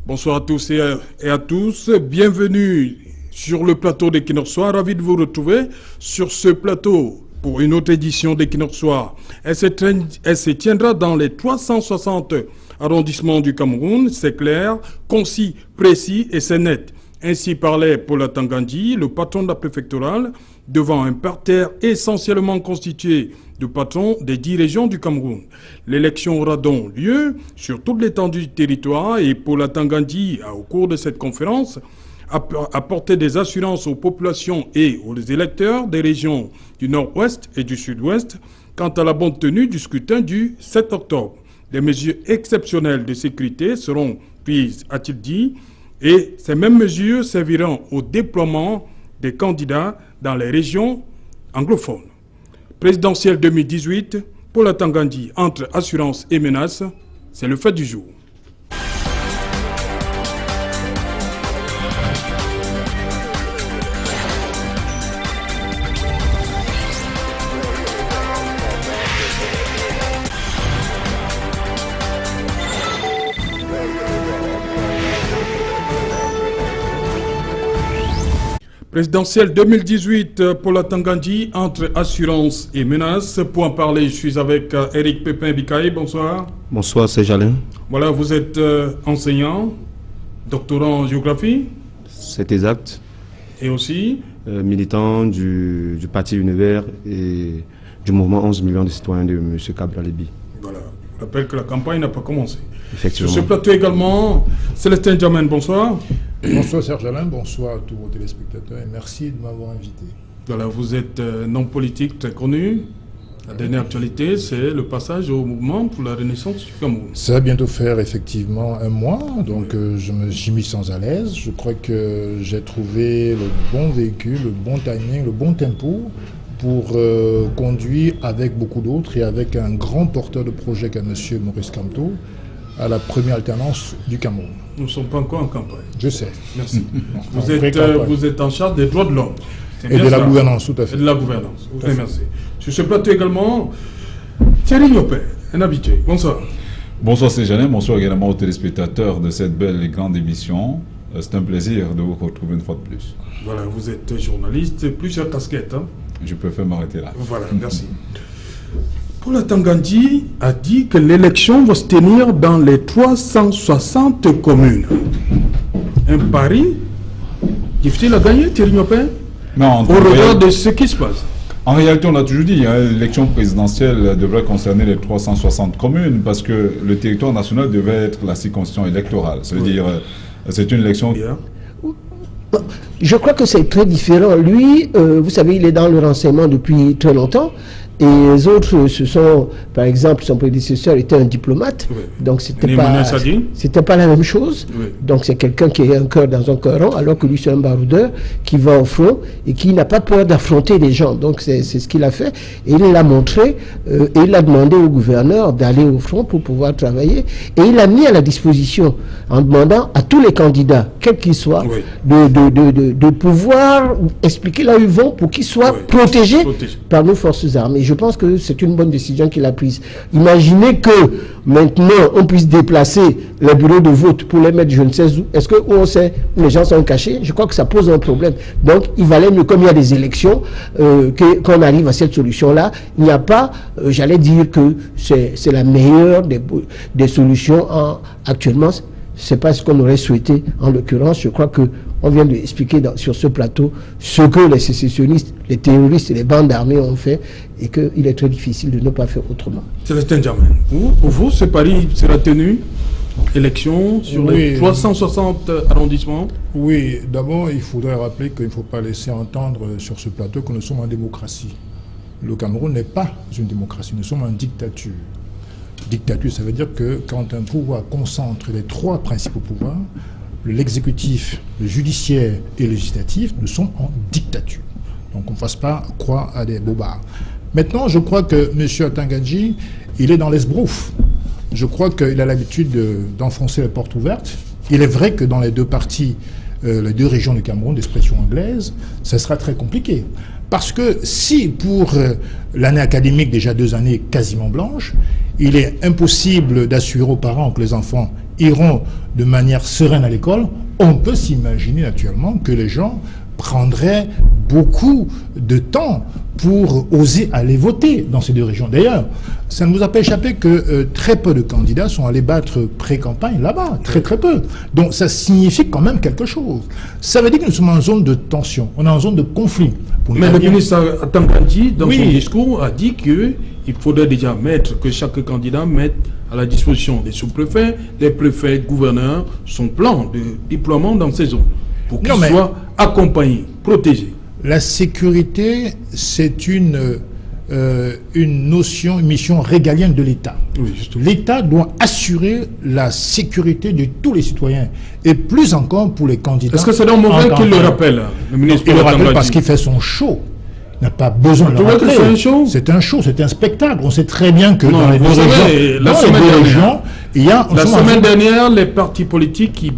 Bonsoir à tous et à tous. Bienvenue sur le plateau d'Equinox Soir. Ravi de vous retrouver sur ce plateau pour une autre édition d'Equinox Soir. Elle se tiendra dans les 360 arrondissements du Cameroun. C'est clair, concis, précis et c'est net. Ainsi parlait Paula Tangandji, le patron de la préfectorale, devant un parterre essentiellement constitué de patrons des 10 régions du Cameroun. L'élection aura donc lieu sur toute l'étendue du territoire et Paula Tangandji a, au cours de cette conférence, apporté des assurances aux populations et aux électeurs des régions du Nord-Ouest et du Sud-Ouest quant à la bonne tenue du scrutin du 7 octobre. Des mesures exceptionnelles de sécurité seront prises, a-t-il dit, et ces mêmes mesures serviront au déploiement des candidats dans les régions anglophones. Présidentielle 2018, Paula Tangandji, entre assurance et menace, c'est le fait du jour. Présidentielle 2018, Paula Tangandji, entre assurance et menace. Pour en parler, je suis avec Eric Pépin Bikaï. Bonsoir. Bonsoir, c'est Jalin. Voilà, vous êtes enseignant, doctorant en géographie. C'est exact. Et aussi militant du Parti Univers et du mouvement 11 millions de citoyens de M. Kabila-Libi. Voilà, je rappelle que la campagne n'a pas commencé. Effectivement. Sur ce plateau également, Célestin Djamène, bonsoir. Bonsoir Serge Alain, bonsoir à tous vos téléspectateurs et merci de m'avoir invité. Voilà, vous êtes un homme politique très connu. La dernière actualité, c'est le passage au mouvement pour la renaissance du Cameroun. Ça va bientôt faire effectivement un mois, donc je me suis mis sans à l'aise. Je crois que j'ai trouvé le bon véhicule, le bon timing, le bon tempo pour conduire avec beaucoup d'autres et avec un grand porteur de projet qu'est M. Maurice Kamto à la première alternance du Cameroun. Nous ne sommes pas encore en campagne. Je sais. Merci. Vous êtes en charge des droits de l'homme. Et de la gouvernance, tout à fait. Et de la gouvernance. Très merci. Sur ce plateau également, Thierry Yopé, un habitué. Bonsoir. Bonsoir, c'est Janet. Bonsoir également aux téléspectateurs de cette belle et grande émission. C'est un plaisir de vous retrouver une fois de plus. Voilà, vous êtes journaliste, plusieurs casquettes. Hein? Je préfère m'arrêter là. Voilà, merci. Paula Tangandji a dit que l'élection va se tenir dans les 360 communes. Un pari difficile à gagner, Thierry Yopé? Non, au regard de ce qui se passe. En réalité, on a toujours dit, l'élection présidentielle devrait concerner les 360 communes parce que le territoire national devait être la circonscription électorale. C'est-à-dire, c'est une élection... Je crois que c'est très différent. Lui, vous savez, il est dans le renseignement depuis très longtemps. Et les autres, ce sont, par exemple, son prédécesseur était un diplomate, oui. Donc c'était pas la même chose. Oui. Donc c'est quelqu'un qui a un cœur dans un cœur rond, alors que lui c'est un baroudeur qui va au front et qui n'a pas peur d'affronter les gens. Donc c'est ce qu'il a fait. Et il l'a montré, et il a demandé au gouverneur d'aller au front pour pouvoir travailler. Et il a mis à la disposition, en demandant à tous les candidats, quels qu'ils soient, oui. de pouvoir expliquer là où ils vont pour qu'ils soient protégés par nos forces armées. Je pense que c'est une bonne décision qu'il a prise. Imaginez que maintenant on puisse déplacer les bureaux de vote pour les mettre je ne sais où. Est-ce que on sait où les gens sont cachés? Je crois que ça pose un problème. Donc il valait mieux, comme il y a des élections, qu'on arrive à cette solution-là. Il n'y a pas, j'allais dire que c'est la meilleure des solutions actuellement. C'est pas ce qu'on aurait souhaité. En l'occurrence, je crois que on vient d'expliquer sur ce plateau ce que les sécessionnistes, les terroristes et les bandes armées ont fait et qu'il est très difficile de ne pas faire autrement. Célestin Djamène, pour vous, ce pari sera tenu? Élection sur les 360 arrondissements? Oui, d'abord, il faudrait rappeler qu'il ne faut pas laisser entendre sur ce plateau que nous sommes en démocratie. Le Cameroun n'est pas une démocratie, nous sommes en dictature. Dictature, ça veut dire que quand un pouvoir concentre les trois principaux pouvoirs, l'exécutif, le judiciaire et le législatif, nous sommes en dictature. Donc on ne fasse pas croire à des bobards. Maintenant, je crois que M. Tangandji, il est dans l'esbrouf. Je crois qu'il a l'habitude d'enfoncer les portes ouvertes. Il est vrai que dans les deux parties, les deux régions du Cameroun d'expression anglaise, ça sera très compliqué. Parce que si pour l'année académique, déjà 2 années quasiment blanches, il est impossible d'assurer aux parents que les enfants iront de manière sereine à l'école, on peut s'imaginer naturellement que les gens prendraient beaucoup de temps pour oser aller voter dans ces 2 régions. D'ailleurs, ça ne vous a pas échappé que très peu de candidats sont allés battre pré-campagne là-bas, très peu. Donc ça signifie quand même quelque chose. Ça veut dire que nous sommes en zone de tension, on est en zone de conflit. Mais le ministre Atangandji, dans son discours, a dit qu'il faudrait déjà que chaque candidat mette à la disposition des sous-préfets, des préfets, gouverneurs, son plan de déploiement dans ces zones, pour qu'ils soient accompagnés, protégés. La sécurité, c'est une notion, une mission régalienne de l'État. Oui, l'État doit assurer la sécurité de tous les citoyens, et plus encore pour les candidats. Est-ce que c'est un moment qu'il le rappelle, le ministre? Il le rappelle parce qu'il fait son show. Il n'a pas besoin de le rappeler. C'est un show, c'est un spectacle. On sait très bien que dans les 2 régions, la semaine dernière, les partis politiques qui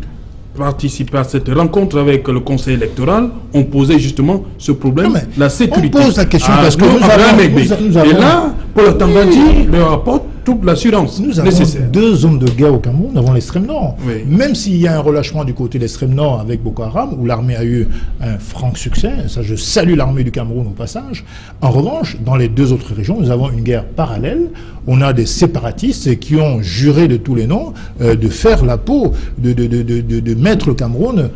participer à cette rencontre avec le conseil électoral, on posait justement ce problème, la sécurité. On pose la question parce que nous avons... Et là, pour le Tangandji, le rapport toute l'assurance nécessaire. Nous avons 2 zones de guerre au Cameroun, nous avons l'extrême nord. Oui. Même s'il y a un relâchement du côté de l'extrême nord avec Boko Haram, où l'armée a eu un franc succès, ça je salue l'armée du Cameroun au passage. En revanche, dans les 2 autres régions, nous avons une guerre parallèle. On a des séparatistes qui ont juré de tous les noms de faire la peau, de mettre le Cameroun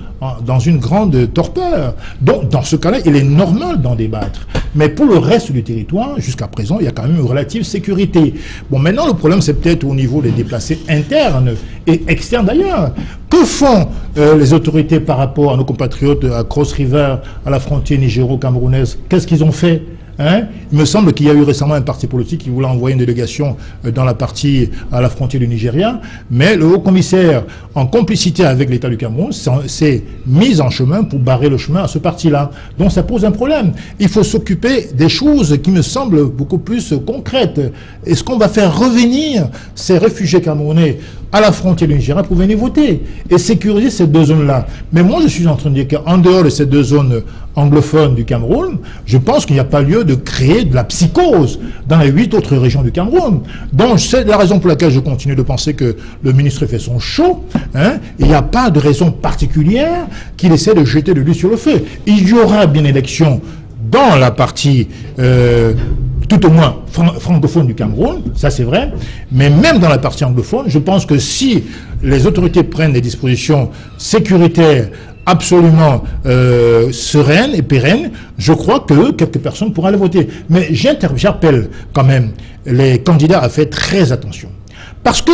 dans une grande torpeur. Donc, dans ce cas-là, il est normal d'en débattre. Mais pour le reste du territoire, jusqu'à présent, il y a quand même une relative sécurité. Bon, maintenant, le problème, c'est peut-être au niveau des déplacés internes et externes d'ailleurs. Que font les autorités par rapport à nos compatriotes à Cross River, à la frontière nigéro-camerounaise? Qu'est-ce qu'ils ont fait? Il me semble qu'il y a eu récemment un parti politique qui voulait envoyer une délégation dans la partie à la frontière du Nigeria, mais le haut-commissaire, en complicité avec l'État du Cameroun, s'est mis en chemin pour barrer le chemin à ce parti-là. Donc ça pose un problème. Il faut s'occuper des choses qui me semblent beaucoup plus concrètes. Est-ce qu'on va faire revenir ces réfugiés camerounais à la frontière du Nigeria pour venir voter et sécuriser ces 2 zones-là? Mais moi, je suis en train de dire qu'en dehors de ces 2 zones anglophones du Cameroun, je pense qu'il n'y a pas lieu de créer de la psychose dans les 8 autres régions du Cameroun. Donc, c'est la raison pour laquelle je continue de penser que le ministre fait son show. Il n'y a pas de raison particulière qu'il essaie de jeter de l'huile sur le feu. Il y aura bien élection dans la partie... tout au moins francophone du Cameroun, ça c'est vrai, mais même dans la partie anglophone, je pense que si les autorités prennent des dispositions sécuritaires absolument sereines et pérennes, je crois que quelques personnes pourront aller voter. Mais j'appelle quand même les candidats à faire très attention. Parce que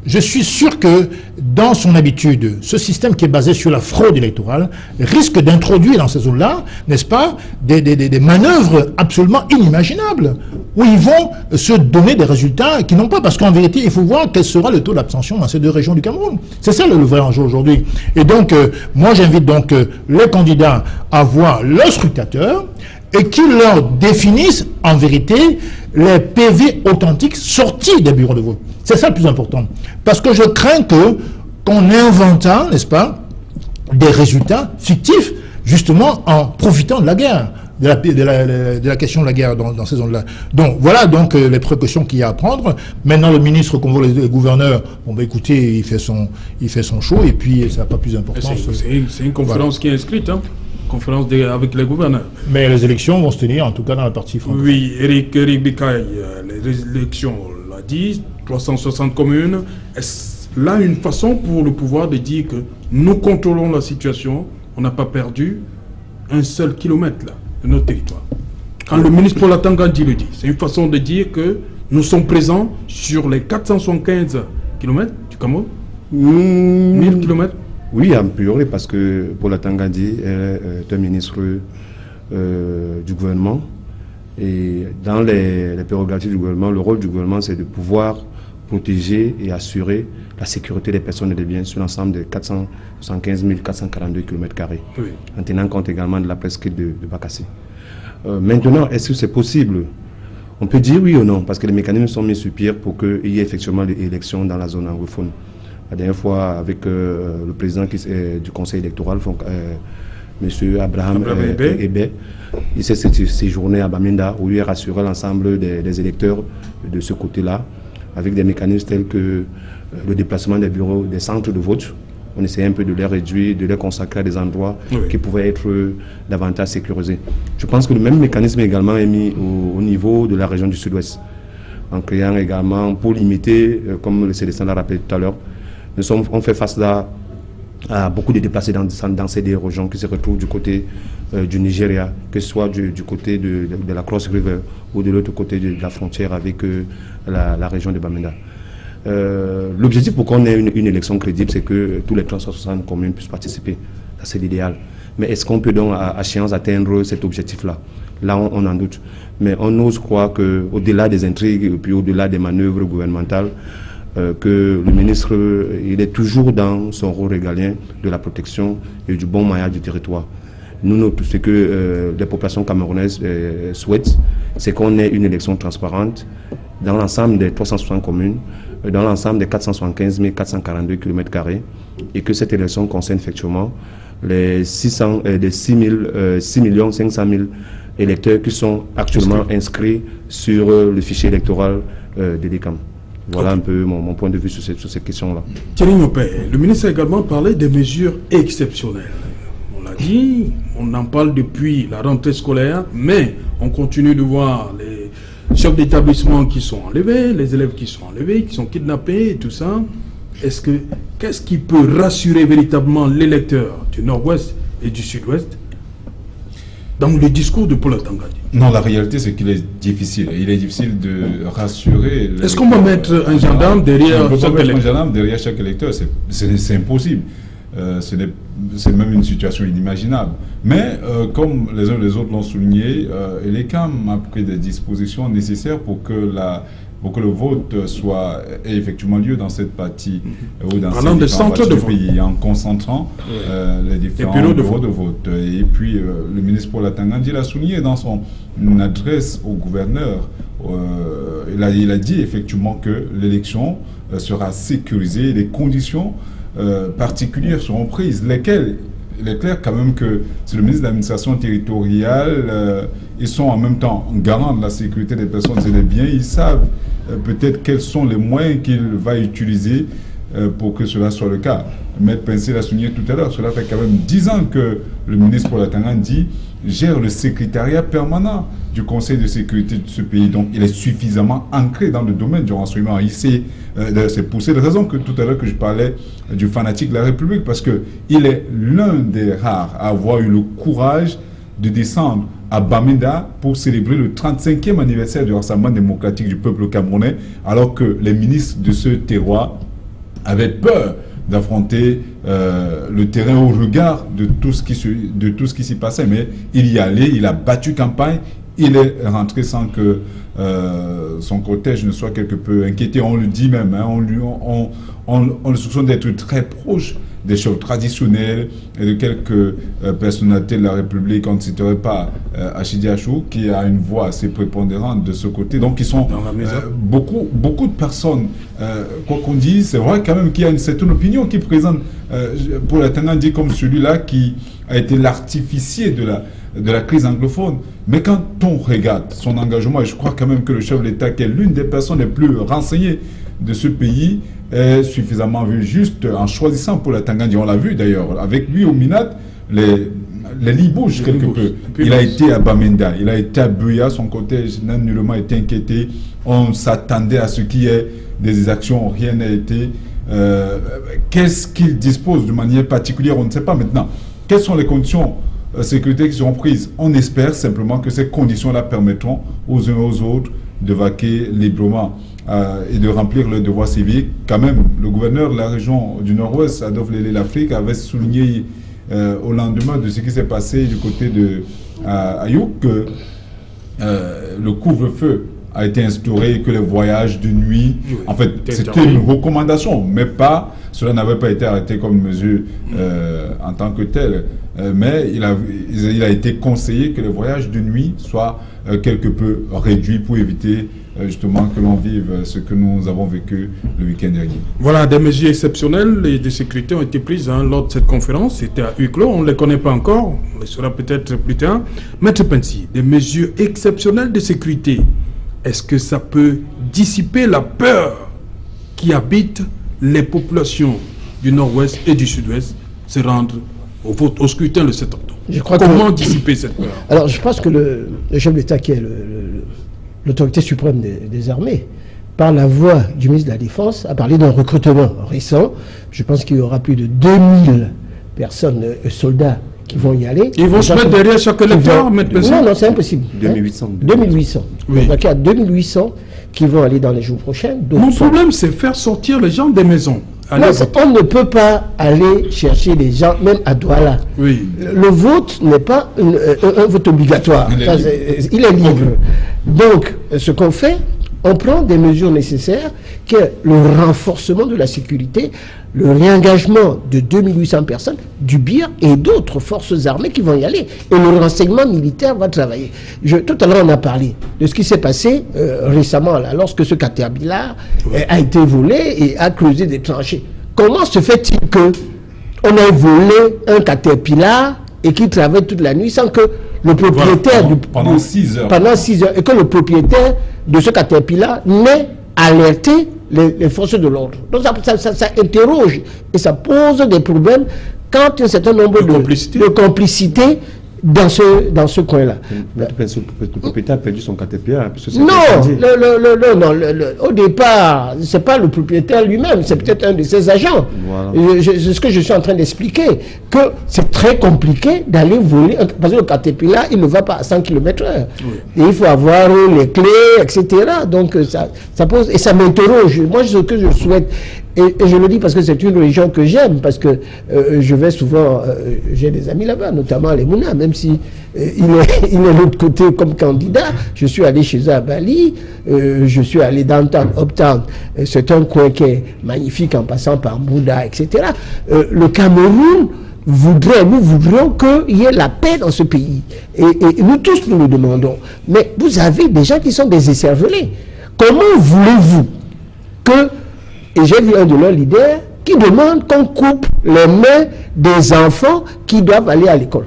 je suis sûr que dans son habitude, ce système qui est basé sur la fraude électorale risque d'introduire dans ces zones-là, n'est-ce pas, des manœuvres absolument inimaginables, où ils vont se donner des résultats qui n'ont pas, parce qu'en vérité, il faut voir quel sera le taux d'abstention dans ces 2 régions du Cameroun. C'est ça le vrai enjeu aujourd'hui. Et donc, moi j'invite donc les candidats à voir leurs scrutateurs et qu'ils leur définissent en vérité les PV authentiques sortis des bureaux de vote. C'est ça le plus important. Parce que je crains qu'on invente, n'est-ce pas, des résultats fictifs, justement en profitant de la guerre, de la question de la guerre dans ces zones-là. Donc voilà donc les précautions qu'il y a à prendre. Maintenant le ministre convoque les gouverneurs. Bon bah écoutez, il fait son show et puis ça n'a pas plus d'importance. C'est une conférence qui est inscrite, hein. Conférence avec les gouverneurs. Mais les élections vont se tenir, en tout cas dans la partie francophone. Oui, Eric Bikaï, les élections, on l'a dit, 360 communes. Est-ce là une façon pour le pouvoir de dire que nous contrôlons la situation, on n'a pas perdu un seul kilomètre là, de notre territoire? Quand le ministre Paul Atangandji le dit, c'est une façon de dire que nous sommes présents sur les 475 km du Cameroun, 1000 km. Oui, a priori, parce que Paul Atangandji est un ministre du gouvernement. Et dans les prérogatives du gouvernement, le rôle du gouvernement, c'est de pouvoir protéger et assurer la sécurité des personnes et des biens sur l'ensemble de 475 442 km², oui, en tenant compte également de la presqu'île de Bakassi. Maintenant, est-ce que c'est possible? On peut dire oui ou non, parce que les mécanismes sont mis sur pied pour qu'il y ait effectivement des élections dans la zone anglophone. La dernière fois, avec le président du conseil électoral, M. Abraham Ebe. Il s'est séjourné à Bamenda où il a rassuré l'ensemble des électeurs de ce côté-là, avec des mécanismes tels que le déplacement des bureaux, des centres de vote. On essayait un peu de les réduire, de les consacrer à des endroits qui pouvaient être davantage sécurisés. Je pense que le même mécanisme également est mis au niveau de la région du Sud-Ouest, en créant également, pour limiter, comme le Célestin l'a rappelé tout à l'heure, on fait face là à beaucoup de déplacés dans ces deux régions qui se retrouvent du côté du Nigeria, que ce soit du côté de la Cross River ou de l'autre côté de la frontière avec la région de Bamenda. L'objectif pour qu'on ait une élection crédible, c'est que tous les 360 communes puissent participer. Ça, c'est l'idéal. Mais est-ce qu'on peut donc à échéance atteindre cet objectif-là? Là, on en doute. Mais on ose croire qu'au-delà des intrigues et puis au-delà des manœuvres gouvernementales, que le ministre il est toujours dans son rôle régalien de la protection et du bon maillage du territoire. Nous, ce que les populations camerounaises souhaitent, c'est qu'on ait une élection transparente dans l'ensemble des 360 communes, dans l'ensemble des 475 442 km², et que cette élection concerne effectivement les 6 500 000 électeurs qui sont actuellement inscrits sur le fichier électoral de l'ICAM. Voilà un peu mon point de vue sur cette question-là. Thierry Mopé, le ministre a également parlé des mesures exceptionnelles. On l'a dit, on en parle depuis la rentrée scolaire, mais on continue de voir les chefs d'établissement qui sont enlevés, les élèves qui sont enlevés, qui sont kidnappés et tout ça. Qu'est-ce qui peut rassurer véritablement l'électeur du Nord-Ouest et du Sud-Ouest dans le discours de Paul Atangadi? Non, la réalité, c'est qu'il est difficile. Il est difficile de rassurer. Est-ce qu'on va mettre un gendarme derrière chaque électeur? Un gendarme derrière chaque électeur, c'est impossible. C'est même une situation inimaginable. Mais, comme les uns et les autres l'ont souligné, l'ECAM a pris des dispositions nécessaires pour que le vote ait effectivement lieu dans cette partie ou dans ces différents parties du pays, en concentrant les différents bureaux de vote. Et puis, le ministre Paul Atangadi l'a souligné dans son adresse au gouverneur. Il a dit effectivement que l'élection sera sécurisée, les conditions particulières seront prises, lesquelles il est clair quand même que c'est le ministre de l'administration territoriale, ils sont en même temps garants de la sécurité des personnes et des biens, ils savent peut-être quels sont les moyens qu'il va utiliser pour que cela soit le cas. Maître Pincé l'a souligné tout à l'heure, cela fait quand même 10 ans que le ministre Paul Atangadi gère le secrétariat permanent du Conseil de sécurité de ce pays. Donc il est suffisamment ancré dans le domaine du renseignement. Il sait, c'est pour cette raison que tout à l'heure que je parlais du fanatique de la République, parce qu'il est l'un des rares à avoir eu le courage de descendre à Bamenda pour célébrer le 35e anniversaire du Rassemblement démocratique du peuple camerounais, alors que les ministres de ce terroir avaient peur d'affronter le terrain au regard de tout ce qui s'y passait. Mais il y allait, il a battu campagne, il est rentré sans que son cortège ne soit quelque peu inquiété. On le dit même, hein, on le soupçonne d'être très proche des chefs traditionnels et de quelques personnalités de la République. On ne citerait pas Achidi Achou, qui a une voix assez prépondérante de ce côté. Donc, ils sont beaucoup de personnes. Quoi qu'on dise, c'est vrai quand même qu'il y a une certaine opinion qui présente Paul Atangadi comme celui-là qui a été l'artificier de la crise anglophone. Mais quand on regarde son engagement, et je crois quand même que le chef de l'État, qui est l'une des personnes les plus renseignées de ce pays, est suffisamment vu juste en choisissant Paul Atangadi. On l'a vu d'ailleurs, avec lui au Minat, les lignes bougent quelque peu. Il a été à Bamenda, il a été à Buya, son cortège n'a nullement été inquiété. On s'attendait à ce qu'il y ait des actions, rien n'a été. Qu'est-ce qu'il dispose de manière particulière, on ne sait pas maintenant. Quelles sont les conditions sécurité qui seront prises? On espère simplement que ces conditions-là permettront aux uns et aux autres de vaquer librement et de remplir leurs devoirs civiques. Quand même, le gouverneur de la région du Nord-Ouest, Adolphe Lélé-L'Afrique, avait souligné au lendemain de ce qui s'est passé du côté de Ayouk que le couvre-feu a été instauré, que les voyages de nuit, en fait, c'était une recommandation, mais cela n'avait pas été arrêté comme mesure en tant que telle. Mais il a été conseillé que les voyages de nuit soient quelque peu réduits pour éviter justement que l'on vive ce que nous avons vécu le week-end dernier. Voilà, des mesures exceptionnelles et de sécurité ont été prises lors de cette conférence. C'était à huis clos, on ne les connaît pas encore, on les saura peut-être plus tard. Maître Pensi, des mesures exceptionnelles de sécurité, est-ce que ça peut dissiper la peur qui habite les populations du nord-ouest et du sud-ouest se rendre au scrutin le 7 octobre? Comment dissiper cette peur? Alors, je pense que le chef d'État, qui est l'autorité suprême des armées, par la voix du ministre de la Défense, a parlé d'un recrutement récent. Je pense qu'il y aura plus de 2000 personnes, soldats, qui vont y aller. Ils vont se mettre derrière chaque électeur, Non, non, c'est impossible. 2800. 2800. Oui. Donc, il y a 2800 qui vont aller dans les jours prochains. Mon problème, c'est faire sortir les gens des maisons. Non, on ne peut pas aller chercher les gens, même à Douala. Oui. Le vote n'est pas un vote obligatoire. Il est libre. Donc, ce qu'on fait, on prend des mesures nécessaires, qui est le renforcement de la sécurité, le réengagement de 2800 personnes, du BIR et d'autres forces armées qui vont y aller. Et le renseignement militaire va travailler. Tout à l'heure, on a parlé de ce qui s'est passé récemment, là, lorsque ce Caterpillar a été volé et a creusé des tranchées. Comment se fait-il qu'on ait volé un Caterpillar et qu'il travaille toute la nuit sans que le propriétaire pendant 6 heures. Pendant 6 heures, et que le propriétaire de ce Caterpillar n'ait alerté les forces de l'ordre. Donc ça interroge et ça pose des problèmes quand il y a un certain nombre de complicité dans ce coin-là. Le propriétaire a perdu son Caterpillar. Non, au départ, ce n'est pas le propriétaire lui-même, c'est peut-être un de ses agents. Voilà. C'est ce que je suis en train d'expliquer, que c'est très compliqué d'aller voler, parce que le Caterpillar, il ne va pas à 100 km/h. Oui. Et il faut avoir les clés, etc. Donc ça pose, et ça m'interroge. Moi, ce que je souhaite, et je le dis parce que c'est une région que j'aime, parce que je vais souvent, j'ai des amis là-bas, notamment les Mouna, même si il est de l'autre côté comme candidat. Je suis allé chez eux à Bali, je suis allé dans Uptown, c'est un coin qui est magnifique en passant par Bouddha, etc. Le Cameroun nous voudrions qu'il y ait la paix dans ce pays. Et nous tous, nous le demandons. Mais vous avez des gens qui sont des écervelés. Comment voulez-vous que... Et j'ai vu un de leurs leaders qui demande qu'on coupe les mains des enfants qui doivent aller à l'école.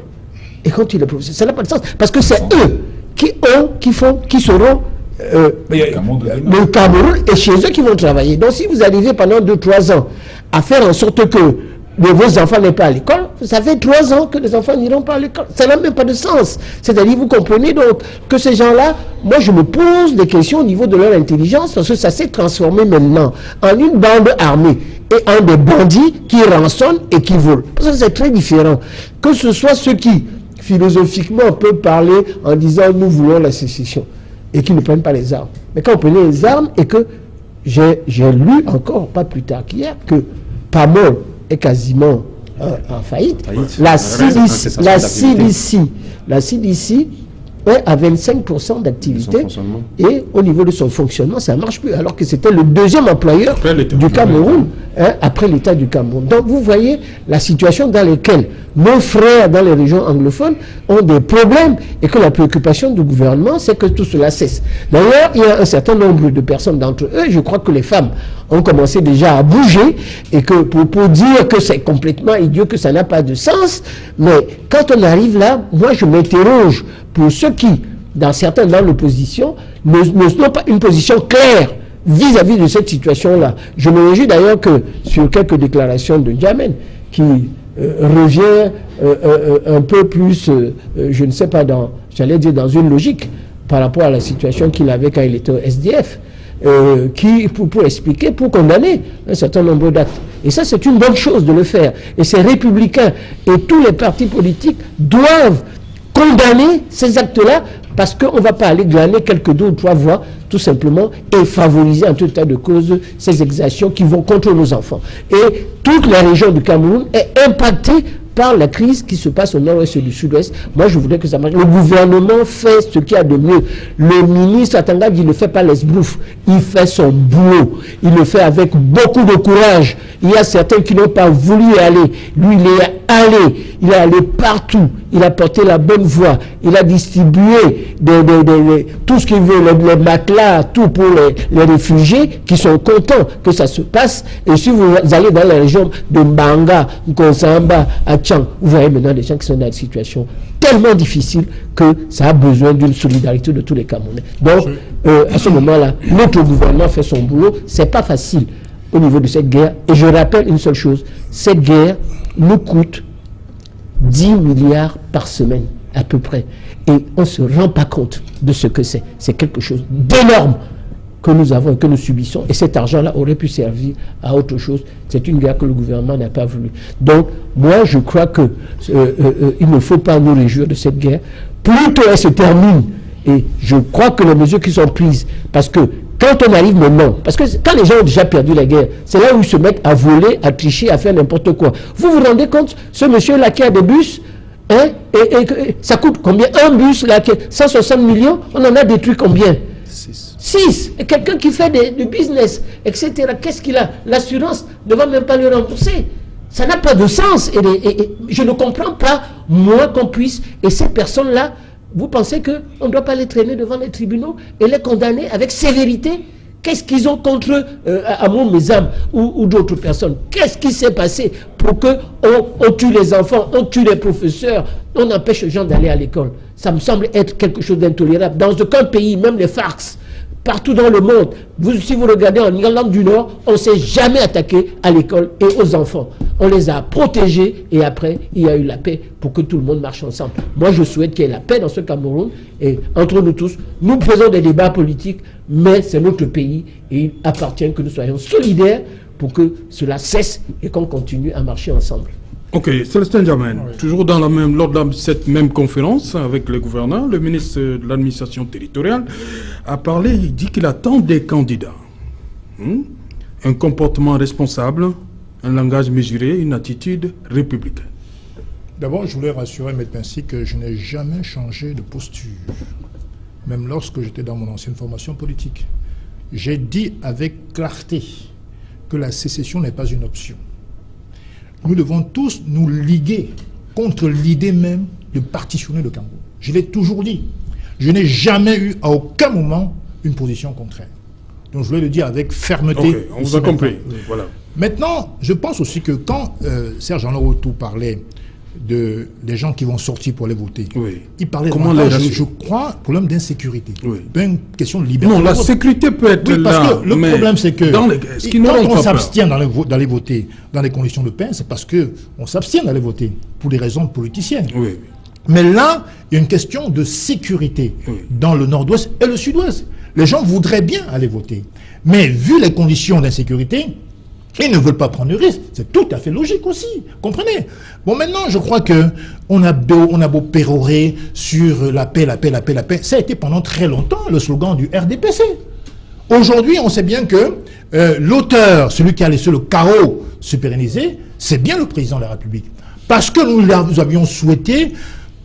Et quand il est professeur, ça n'a pas de sens. Parce que c'est eux qui seront le Cameroun et chez eux qui vont travailler. Donc si vous arrivez pendant 2-3 ans à faire en sorte que vos enfants n'aient pas à l'école, ça fait 3 ans que les enfants n'iront pas à l'école. Ça n'a même pas de sens. C'est-à-dire, vous comprenez donc que ces gens-là, moi je me pose des questions au niveau de leur intelligence, parce que ça s'est transformé maintenant en une bande armée et en des bandits qui rançonnent et qui volent. Parce que c'est très différent. Que ce soit ceux qui, philosophiquement, peuvent parler en disant nous voulons la sécession et qui ne prennent pas les armes. Mais quand on prenait les armes et que j'ai lu encore, pas plus tard qu'hier, que Pamol est quasiment en faillite. La CDC est à 25% d'activité et au niveau de son fonctionnement, ça ne marche plus, alors que c'était le deuxième employeur du Cameroun, après l'État du Cameroun. Donc vous voyez la situation dans laquelle nos frères dans les régions anglophones ont des problèmes et que la préoccupation du gouvernement, c'est que tout cela cesse. D'ailleurs, il y a un certain nombre de personnes d'entre eux, je crois que les femmes ont commencé déjà à bouger et que pour dire que c'est complètement idiot, que ça n'a pas de sens, mais quand on arrive là, moi je m'interroge pour ceux qui, dans l'opposition, n'ont pas une position claire vis-à-vis de cette situation-là. Je me réjouis d'ailleurs que sur quelques déclarations de Djamène, qui revient un peu plus, je ne sais pas, j'allais dire dans une logique par rapport à la situation qu'il avait quand il était au SDF, pour expliquer, pour condamner un certain nombre d'actes. Et ça, c'est une bonne chose de le faire. Et c'est républicain. Et tous les partis politiques doivent condamner ces actes-là, parce qu'on ne va pas aller glaner quelques 2 ou 3 voix, tout simplement, et favoriser en tout état de cause ces exactions qui vont contre nos enfants. Et toute la région du Cameroun est impactée par la crise qui se passe au nord-ouest et du sud-ouest. Moi, je voudrais que ça marche. Le gouvernement fait ce qu'il y a de mieux. Le ministre Atangadi ne fait pas l'esbrouf. Il fait son boulot. Il le fait avec beaucoup de courage. Il y a certains qui n'ont pas voulu y aller. Lui, il est allé. il est allé partout, il a porté la bonne voie, il a distribué tout ce qu'il veut, les matelas, tout pour les réfugiés qui sont contents que ça se passe. Et si vous allez dans la région de Mbanga, Nkonsamba, Achang, vous voyez maintenant des gens qui sont dans une situation tellement difficile que ça a besoin d'une solidarité de tous les Camerounais. Donc, à ce moment-là, notre gouvernement fait son boulot. C'est pas facile au niveau de cette guerre. Et je rappelle une seule chose, cette guerre nous coûte 10 milliards par semaine, à peu près. Et on ne se rend pas compte de ce que c'est. C'est quelque chose d'énorme que nous avons et que nous subissons. Et cet argent-là aurait pu servir à autre chose. C'est une guerre que le gouvernement n'a pas voulu. Donc, moi, je crois que il ne faut pas nous réjouir de cette guerre. Plutôt elle se termine. Et je crois que les mesures qui sont prises, parce que quand on arrive maintenant, parce que quand les gens ont déjà perdu la guerre, c'est là où ils se mettent à voler, à tricher, à faire n'importe quoi. Vous vous rendez compte, ce monsieur-là qui a des bus, hein, et ça coûte combien? Un bus, là, 160 millions, on en a détruit combien? 6. Et quelqu'un qui fait du business, etc., qu'est-ce qu'il a? L'assurance ne va même pas le rembourser. Ça n'a pas de sens. Et je ne comprends pas, moi, qu'on puisse, et ces personnes-là, vous pensez qu'on ne doit pas les traîner devant les tribunaux et les condamner avec sévérité? Qu'est-ce qu'ils ont contre Amour Mesam ou d'autres personnes? Qu'est-ce qui s'est passé pour qu'on tue les enfants, on tue les professeurs, on empêche les gens d'aller à l'école? Ça me semble être quelque chose d'intolérable. Dans aucun pays, même les FARC, partout dans le monde, si vous regardez en Irlande du Nord, on ne s'est jamais attaqué à l'école et aux enfants. On les a protégés et après, il y a eu la paix pour que tout le monde marche ensemble. Moi, je souhaite qu'il y ait la paix dans ce Cameroun et entre nous tous, nous faisons des débats politiques, mais c'est notre pays et il appartient que nous soyons solidaires pour que cela cesse et qu'on continue à marcher ensemble. Ok, Célestin Djamène, toujours dans lors de cette même conférence avec le gouverneur, le ministre de l'administration territoriale a parlé, il dit qu'il attend des candidats. Un comportement responsable, un langage mesuré, une attitude républicaine. D'abord, je voulais rassurer M. Pincy que je n'ai jamais changé de posture, même lorsque j'étais dans mon ancienne formation politique. J'ai dit avec clarté que la sécession n'est pas une option. Nous devons tous nous liguer contre l'idée même de partitionner le Cameroun. Je l'ai toujours dit. Je n'ai jamais eu à aucun moment une position contraire. Donc je voulais le dire avec fermeté. Okay, on vous a compris. Voilà. Maintenant, je pense aussi que quand Serge Anlorotou parlait des gens qui vont sortir pour aller voter, oui. Il parlait je crois, problème d'insécurité. Oui. Pas une question de liberté. Non, la sécurité peut être oui, parce là. Que le problème, c'est que quand on s'abstient d'aller voter dans les conditions de paix, c'est parce qu'on s'abstient d'aller voter pour des raisons politiciennes. Oui. Mais là, il y a une question de sécurité dans le nord-ouest et le sud-ouest. Les gens voudraient bien aller voter. Mais vu les conditions d'insécurité, ils ne veulent pas prendre de risque. C'est tout à fait logique aussi. Comprenez? Bon, maintenant, je crois qu'on a beau pérorer sur la paix, la paix, la paix, la paix. Ça a été pendant très longtemps le slogan du RDPC. Aujourd'hui, on sait bien que l'auteur, celui qui a laissé le chaos se pérenniser, c'est bien le président de la République. Parce que nous avions souhaité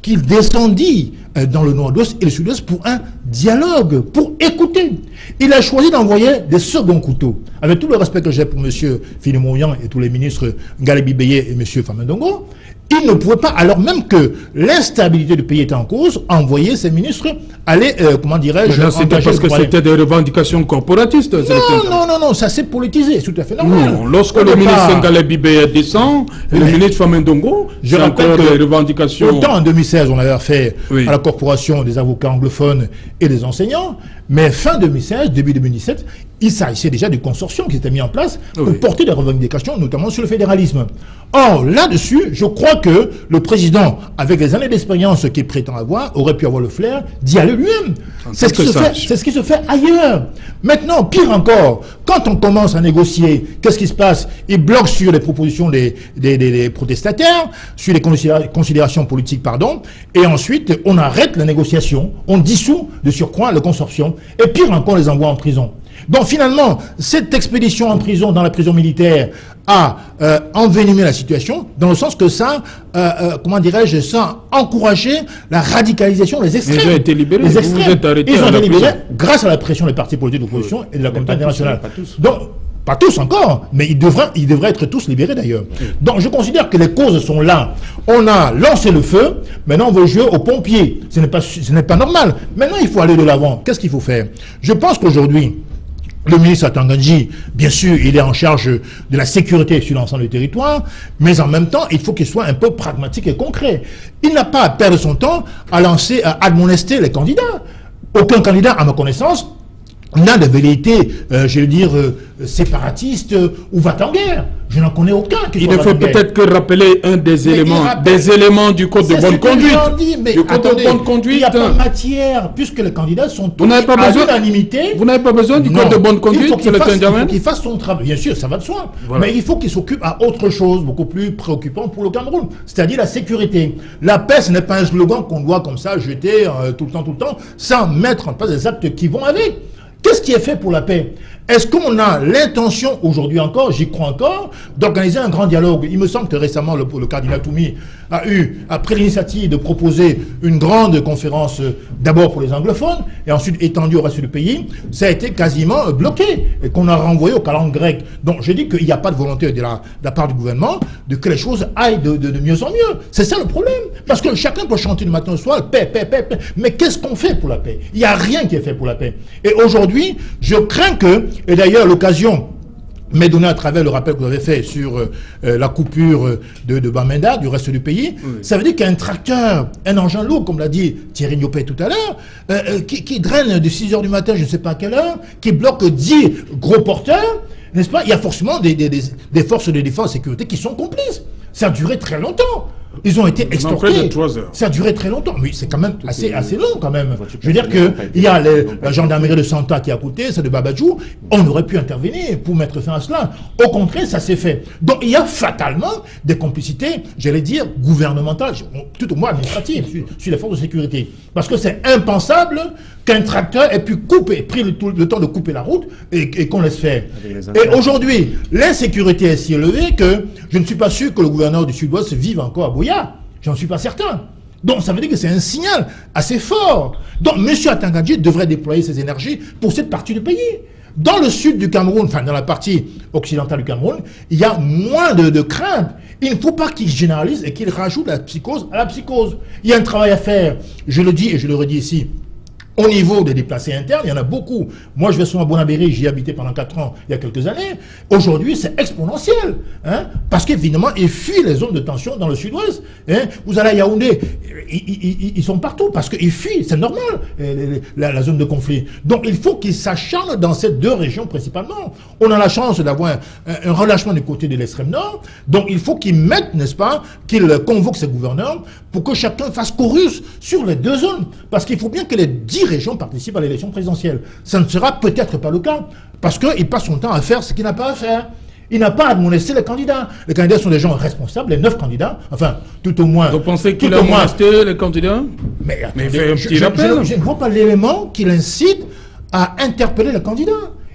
qu'il descendit dans le nord-ouest et le sud-ouest pour un dialogue, pour écouter. Il a choisi d'envoyer des seconds couteaux. Avec tout le respect que j'ai pour M. Philemon et tous les ministres Ngalebi Beye et M. Famendongo, il ne pouvait pas, alors même que l'instabilité du pays était en cause, envoyer ces ministres aller, comment dirais-je, c'était parce que c'était des revendications corporatistes. Non, ça s'est politisé, c'est tout à fait normal. Non, lorsque le ministre Ngalebi Beye descend, et le ministre Famendongo, je rappelle que des revendications. Autant en 2016, on avait affaire à la corporation des avocats anglophones et des enseignants, mais fin 2016, début 2017, il s'agissait déjà du consortium qui s'était mis en place pour porter des revendications, notamment sur le fédéralisme. Or, là-dessus, je crois que le président, avec les années d'expérience qu'il prétend avoir, aurait pu avoir le flair d'y aller lui-même. C'est ce qui se fait ailleurs. Maintenant, pire encore, quand on commence à négocier, qu'est-ce qui se passe? Il bloque sur les propositions des protestataires, sur les considérations politiques, pardon, et ensuite, on arrête la négociation, on dissout de surcroît le consortium, et pire encore, on les envoie en prison. Donc finalement, cette expédition en prison, dans la prison militaire, a envenimé la situation, dans le sens que ça, comment dirais-je, ça a encouragé la radicalisation des extrêmes. Ils ont été libérés, vous êtes arrêtés ils ont été libérés grâce à la pression des partis politiques d'opposition et de la communauté internationale. Donc, Pas tous encore, mais ils devraient être tous libérés d'ailleurs. Donc je considère que les causes sont là. On a lancé le feu, maintenant on veut jouer aux pompiers. Ce n'est pas normal. Maintenant il faut aller de l'avant. Qu'est-ce qu'il faut faire? Je pense qu'aujourd'hui, le ministre Atangandji, bien sûr, il est en charge de la sécurité sur l'ensemble du territoire, mais en même temps, il faut qu'il soit un peu pragmatique et concret. Il n'a pas à perdre son temps à lancer, à admonester les candidats. Aucun candidat, à ma connaissance, n'a de velléité, je veux dire, séparatiste ou va-t-en-guerre. Je n'en connais aucun. Il ne faut peut-être que rappeler un des éléments du code de bonne conduite. Du code de bonne conduite. Il n'y a pas matière, puisque les candidats sont tous à l'unanimité. Vous n'avez pas besoin du code de bonne conduite, il faut qu'il fasse son travail. Bien sûr, ça va de soi. Voilà. Mais il faut qu'il s'occupe à autre chose, beaucoup plus préoccupant pour le Cameroun, c'est-à-dire la sécurité. La paix, ce n'est pas un slogan qu'on doit comme ça jeter tout le temps, sans mettre en place des actes qui vont avec. Qu'est-ce qui est fait pour la paix? Est-ce qu'on a l'intention, aujourd'hui encore, j'y crois encore, d'organiser un grand dialogue? Il me semble que récemment, le cardinal Toumi a pris l'initiative de proposer une grande conférence, d'abord pour les anglophones, et ensuite étendue au reste du pays. Ça a été quasiment bloqué, et qu'on a renvoyé au calendrier grec. Donc je dis qu'il n'y a pas de volonté de la part du gouvernement de que les choses aillent de mieux en mieux. C'est ça le problème. Parce que chacun peut chanter du matin au soir, paix, paix, paix, paix. Mais qu'est-ce qu'on fait pour la paix? Il n'y a rien qui est fait pour la paix. Et aujourd'hui, je crains que, et d'ailleurs l'occasion m'est donnée à travers le rappel que vous avez fait sur la coupure de Bamenda, du reste du pays, ça veut dire qu'il y a un tracteur, un engin lourd, comme l'a dit Thierry Niopé tout à l'heure, qui draine de 6 h du matin, je ne sais pas à quelle heure, qui bloque 10 gros porteurs, n'est-ce pas? Il y a forcément des forces de défense et sécurité qui sont complices. Ça a duré très longtemps. Ils ont été extorqués. Ça a duré très longtemps. Mais c'est quand même assez long quand même. Je veux dire qu'il y a la gendarmerie de Santa qui est à côté, celle de Babadjou. On aurait pu intervenir pour mettre fin à cela. Au contraire, ça s'est fait. Donc il y a fatalement des complicités, j'allais dire, gouvernementales, tout au moins administratives, sur les forces de sécurité. Parce que c'est impensable qu'un tracteur ait pu pris le temps de couper la route et qu'on laisse faire. Et aujourd'hui, l'insécurité est si élevée que je ne suis pas sûr que le gouverneur du Sud-Ouest vive encore à Bouya. J'en suis pas certain. Donc ça veut dire que c'est un signal assez fort. Donc M. Atangandji devrait déployer ses énergies pour cette partie du pays. Dans le sud du Cameroun, enfin dans la partie occidentale du Cameroun, il y a moins de crainte. Il ne faut pas qu'il généralise et qu'il rajoute la psychose à la psychose. Il y a un travail à faire, je le dis et je le redis ici. Au niveau des déplacés internes, il y en a beaucoup. Moi, je vais souvent à Bonabéry, j'y ai habité pendant 4 ans, il y a quelques années. Aujourd'hui, c'est exponentiel. Hein, parce qu'évidemment, ils fuient les zones de tension dans le sud-ouest. Hein. Vous allez à Yaoundé, ils sont partout parce qu'ils fuient, c'est normal, la zone de conflit. Donc, il faut qu'ils s'acharnent dans ces 2 régions principalement. On a la chance d'avoir un relâchement du côté de l'extrême nord. Donc, il faut qu'ils mettent, n'est-ce pas, qu'ils convoquent ces gouverneurs pour que chacun fasse chorus sur les 2 zones. Parce qu'il faut bien que les 10 régions participent à l'élection présidentielle. Ça ne sera peut-être pas le cas, parce qu'il passe son temps à faire ce qu'il n'a pas à faire. Il n'a pas à admonester les candidats. Les candidats sont des gens responsables, les 9 candidats, enfin, tout au moins... Vous pensez qu'il a admonesté les candidats? Mais fait un petit rappel. Je ne vois pas l'élément qui l'incite à interpeller les candidats.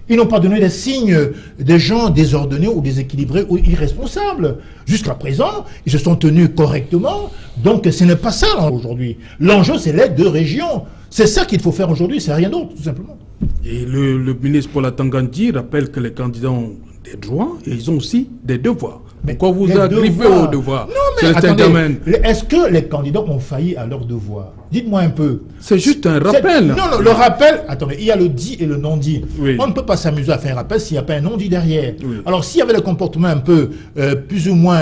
Ils n'ont pas donné des signes des gens désordonnés ou déséquilibrés ou irresponsables. Jusqu'à présent, ils se sont tenus correctement. Donc, ce n'est pas ça aujourd'hui. L'enjeu, c'est les 2 régions. C'est ça qu'il faut faire aujourd'hui, c'est rien d'autre, tout simplement. Et le ministre Paul Atangandji rappelle que les candidats ont des droits et ils ont aussi des devoirs. Mais pourquoi vous agrippez aux devoirs? Non, mais attendez, est-ce que les candidats ont failli à leurs devoirs? Dites-moi un peu. C'est juste un rappel. Non, le rappel, attendez, il y a le dit et le non-dit. Oui. On ne peut pas s'amuser à faire un rappel s'il n'y a pas un non-dit derrière. Oui. Alors, s'il y avait le comportement un peu plus ou moins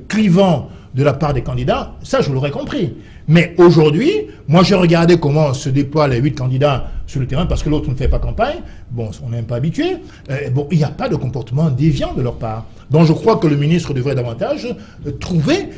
clivant de la part des candidats, ça, je l'aurais compris. Mais aujourd'hui, moi, j'ai regardé comment se déploient les 8 candidats sur le terrain, parce que l'autre ne fait pas campagne. Bon, on n'est pas habitué. Bon, il n'y a pas de comportement déviant de leur part. Donc, je crois que le ministre devrait davantage trouver,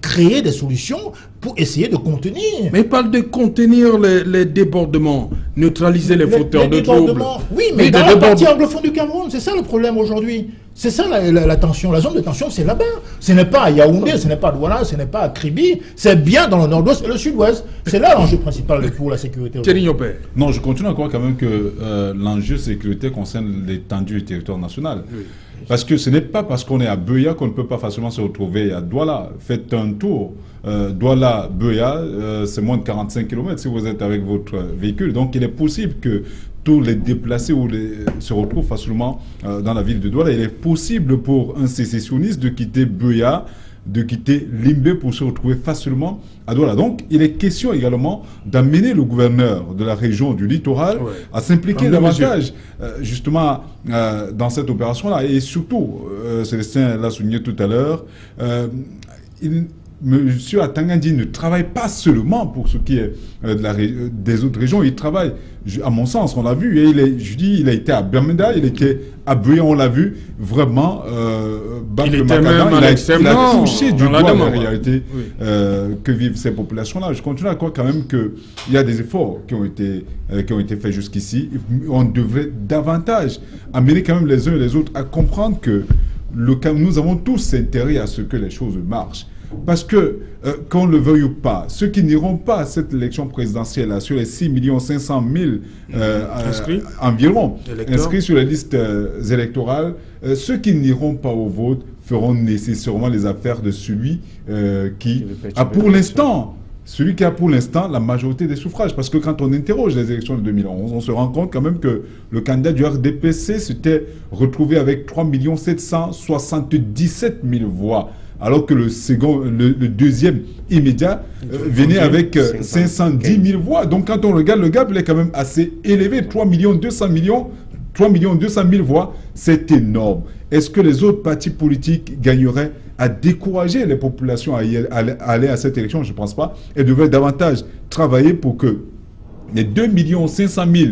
créer des solutions pour essayer de contenir. Mais il parle de contenir les débordements, neutraliser les fauteurs de troubles. Oui, mais dans la partie anglophone du Cameroun, c'est ça le problème aujourd'hui. C'est ça la tension. La zone de tension, c'est là-bas. Ce n'est pas à Yaoundé, ce n'est pas à Douala, ce n'est pas à Kribi. C'est bien dans le nord-ouest et le sud-ouest. C'est là l'enjeu principal pour la sécurité. Non, je continue à croire quand même que l'enjeu sécurité concerne l'étendue du territoire national. Oui. Parce que ce n'est pas parce qu'on est à Beuya qu'on ne peut pas facilement se retrouver à Douala. Faites un tour. Douala-Beuya, c'est moins de 45 km si vous êtes avec votre véhicule. Donc il est possible que tous les déplacés ou se retrouvent facilement dans la ville de Douala. Il est possible pour un sécessionniste de quitter Buea, de quitter Limbe pour se retrouver facilement à Douala. Donc, il est question également d'amener le gouverneur de la région du littoral à s'impliquer davantage, justement, dans cette opération-là. Et surtout, Célestin l'a souligné tout à l'heure, Monsieur Atangandi ne travaille pas seulement pour ce qui est des autres régions, il travaille, à mon sens, on l'a vu, et il a été à Bamenda, il était à Buea, on l'a vu, vraiment, il était même à il a touché du doigt la réalité que vivent ces populations-là. Je continue à croire quand même qu'il y a des efforts qui ont été faits jusqu'ici. On devrait davantage amener quand même les uns et les autres à comprendre que nous avons tous intérêt à ce que les choses marchent. Parce que, qu'on le veuille ou pas, ceux qui n'iront pas à cette élection présidentielle, sur les 6 500 000 environ inscrits sur les listes électorales, ceux qui n'iront pas au vote feront nécessairement les affaires de celui qui a pour l'instant la majorité des suffrages. Parce que quand on interroge les élections de 2011, on se rend compte quand même que le candidat du RDPC s'était retrouvé avec 3 777 000 voix. Alors que le deuxième immédiat venait avec 510 000 voix. Donc quand on regarde, le gap, il est quand même assez élevé. 3 200 000 voix, c'est énorme. Est-ce que les autres partis politiques gagneraient à décourager les populations à aller à cette élection? Je ne pense pas. Elles devraient davantage travailler pour que les 2 500 000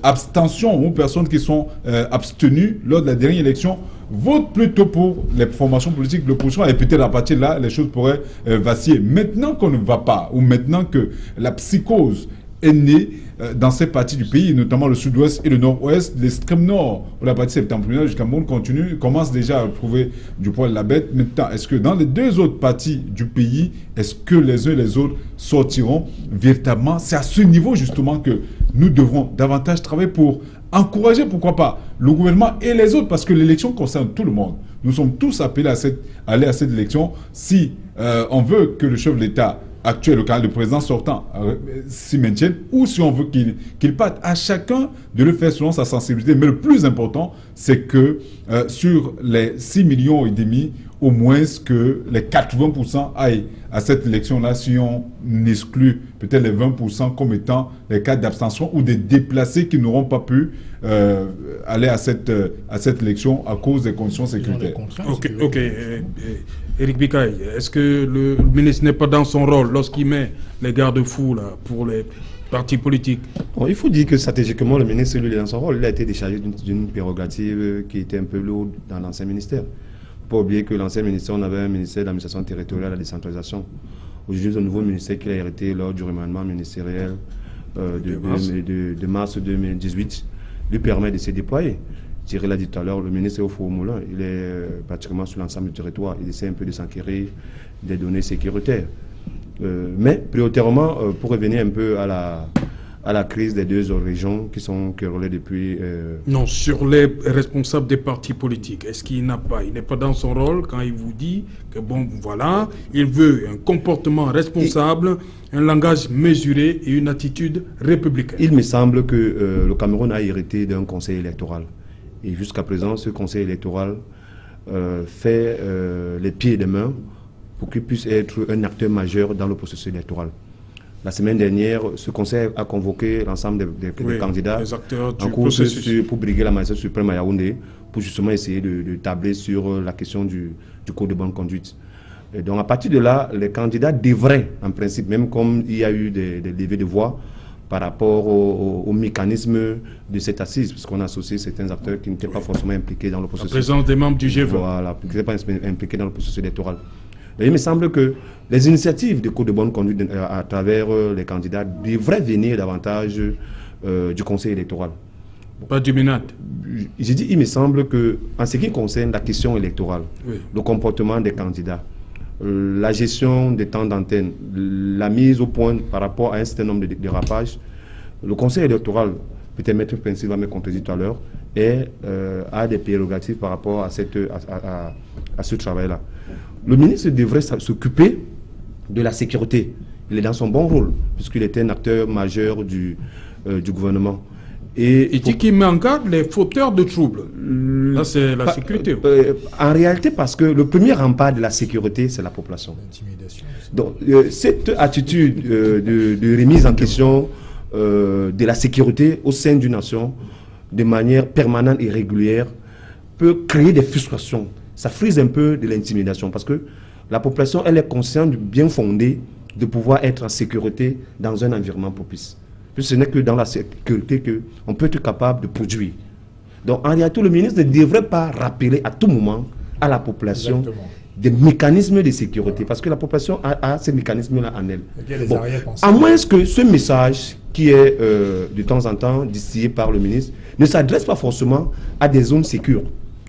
abstentions ou personnes qui sont abstenues lors de la dernière élection votent plutôt pour les formations politiques de l'opposition, et peut-être à partir de là, les choses pourraient vaciller. Maintenant qu'on ne va pas, ou maintenant que la psychose est née dans ces parties du pays, notamment le sud-ouest et le nord-ouest, l'extrême nord, ou la partie septentrionale du Cameroun commence déjà à trouver du poil de la bête. Maintenant, est-ce que dans les deux autres parties du pays, est-ce que les uns et les autres sortiront véritablement? C'est à ce niveau justement que nous devrons davantage travailler pour encourager, pourquoi pas, le gouvernement et les autres, parce que l'élection concerne tout le monde. Nous sommes tous appelés à aller à cette élection si on veut que le chef de l'État actuel, le président sortant, s'y maintienne, ou si on veut qu'il parte. À chacun de le faire selon sa sensibilité. Mais le plus important, c'est que sur les 6,5 millions, au moins que les 80% aillent à cette élection-là, si on exclut peut-être les 20% comme étant les cas d'abstention ou des déplacés qui n'auront pas pu aller à cette élection à cause des conditions sécuritaires. Ok. Éric Bikaï, est-ce que le ministre n'est pas dans son rôle lorsqu'il met les garde-fous pour les partis politiques? Bon, il faut dire que stratégiquement, le ministre, lui, est dans son rôle. Il a été déchargé d'une prérogative qui était un peu lourde dans l'ancien ministère. Il ne faut pas oublier que l'ancien ministère, on avait un ministère d'administration territoriale et de la décentralisation. Aujourd'hui, le nouveau ministère qu'il a hérité lors du remaniement ministériel de mars 2018 lui permet de se déployer. Thierry l'a dit tout à l'heure, le ministre est au four au moulin. Il est pratiquement sur l'ensemble du territoire. Il essaie un peu de s'enquérir des données sécuritaires. Mais prioritairement, pour revenir un peu à la crise des deux autres régions qui sont querellées depuis... Non, sur les responsables des partis politiques, est-ce qu'il n'est pas dans son rôle quand il vous dit que bon, voilà, il veut un comportement responsable, un langage mesuré et une attitude républicaine? Il me semble que le Cameroun a hérité d'un conseil électoral. Et jusqu'à présent, ce conseil électoral fait les pieds et les mains pour qu'il puisse être un acteur majeur dans le processus électoral. La semaine dernière, ce conseil a convoqué l'ensemble des candidats les acteurs du en cours processus pour briguer la magistrature suprême à Yaoundé, pour justement essayer de tabler sur la question du code de bonne conduite. Et donc à partir de là, les candidats devraient, en principe, même comme il y a eu des levées de voix, par rapport au mécanisme de cette assise, parce qu'on a associé certains acteurs qui n'étaient pas forcément impliqués dans le processus. La présence des membres du G20. Voilà, qui n'étaient pas impliqués dans le processus électoral. Et il me semble que les initiatives de code de bonne conduite à travers les candidats devraient venir davantage du conseil électoral. Pas du MINAT. J'ai dit, il me semble que, en ce qui concerne la question électorale, le comportement des candidats, la gestion des temps d'antenne, la mise au point par rapport à un certain nombre de dérapages, le conseil électoral, peut-être Maître Principe va me contredire tout à l'heure, a des prérogatives par rapport à ce travail-là. Le ministre devrait s'occuper de la sécurité. Il est dans son bon rôle, puisqu'il était un acteur majeur du gouvernement. Et il dit qu'il met en garde les fauteurs de troubles. Là, c'est la sécurité. En réalité, parce que le premier rempart de la sécurité, c'est la population. Donc, cette attitude de remise en question de la sécurité au sein d'une nation, de manière permanente et régulière, peut créer des frustrations. Ça frise un peu de l'intimidation, parce que la population, elle est consciente du bien fondé de pouvoir être en sécurité dans un environnement propice. Puis ce n'est que dans la sécurité qu'on peut être capable de produire. Donc en réalité, le ministre ne devrait pas rappeler à tout moment à la population des mécanismes de sécurité, parce que la population a ces mécanismes-là en elle. Bon, à moins que ce message qui est de temps en temps distillé par le ministre ne s'adresse pas forcément à des zones sécures,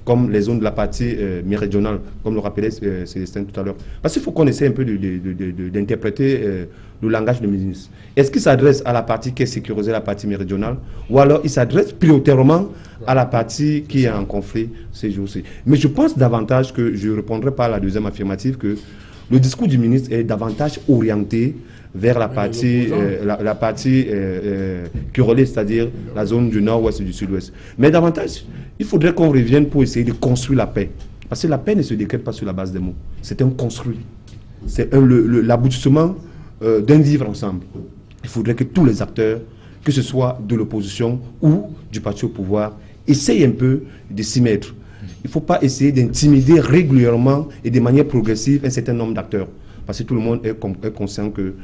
comme les zones de la partie méridionale, comme le rappelait Célestin tout à l'heure. Parce qu'il faut qu'on essaie un peu d'interpréter le langage du ministre. Est-ce qu'il s'adresse à la partie qui est sécurisée, la partie méridionale, ou alors il s'adresse prioritairement à la partie qui est en conflit ces jours-ci? Mais je pense davantage que, je ne répondrai pas à la deuxième affirmative, que le discours du ministre est davantage orienté vers la partie, qui relève, c'est-à-dire la zone du nord-ouest et du sud-ouest. Mais davantage, il faudrait qu'on revienne pour essayer de construire la paix. Parce que la paix ne se décrète pas sur la base des mots. C'est un construit. C'est l'aboutissement d'un vivre ensemble. Il faudrait que tous les acteurs, que ce soit de l'opposition ou du parti au pouvoir, essayent un peu de s'y mettre. Il ne faut pas essayer d'intimider régulièrement et de manière progressive un certain nombre d'acteurs. Parce que tout le monde est conscient que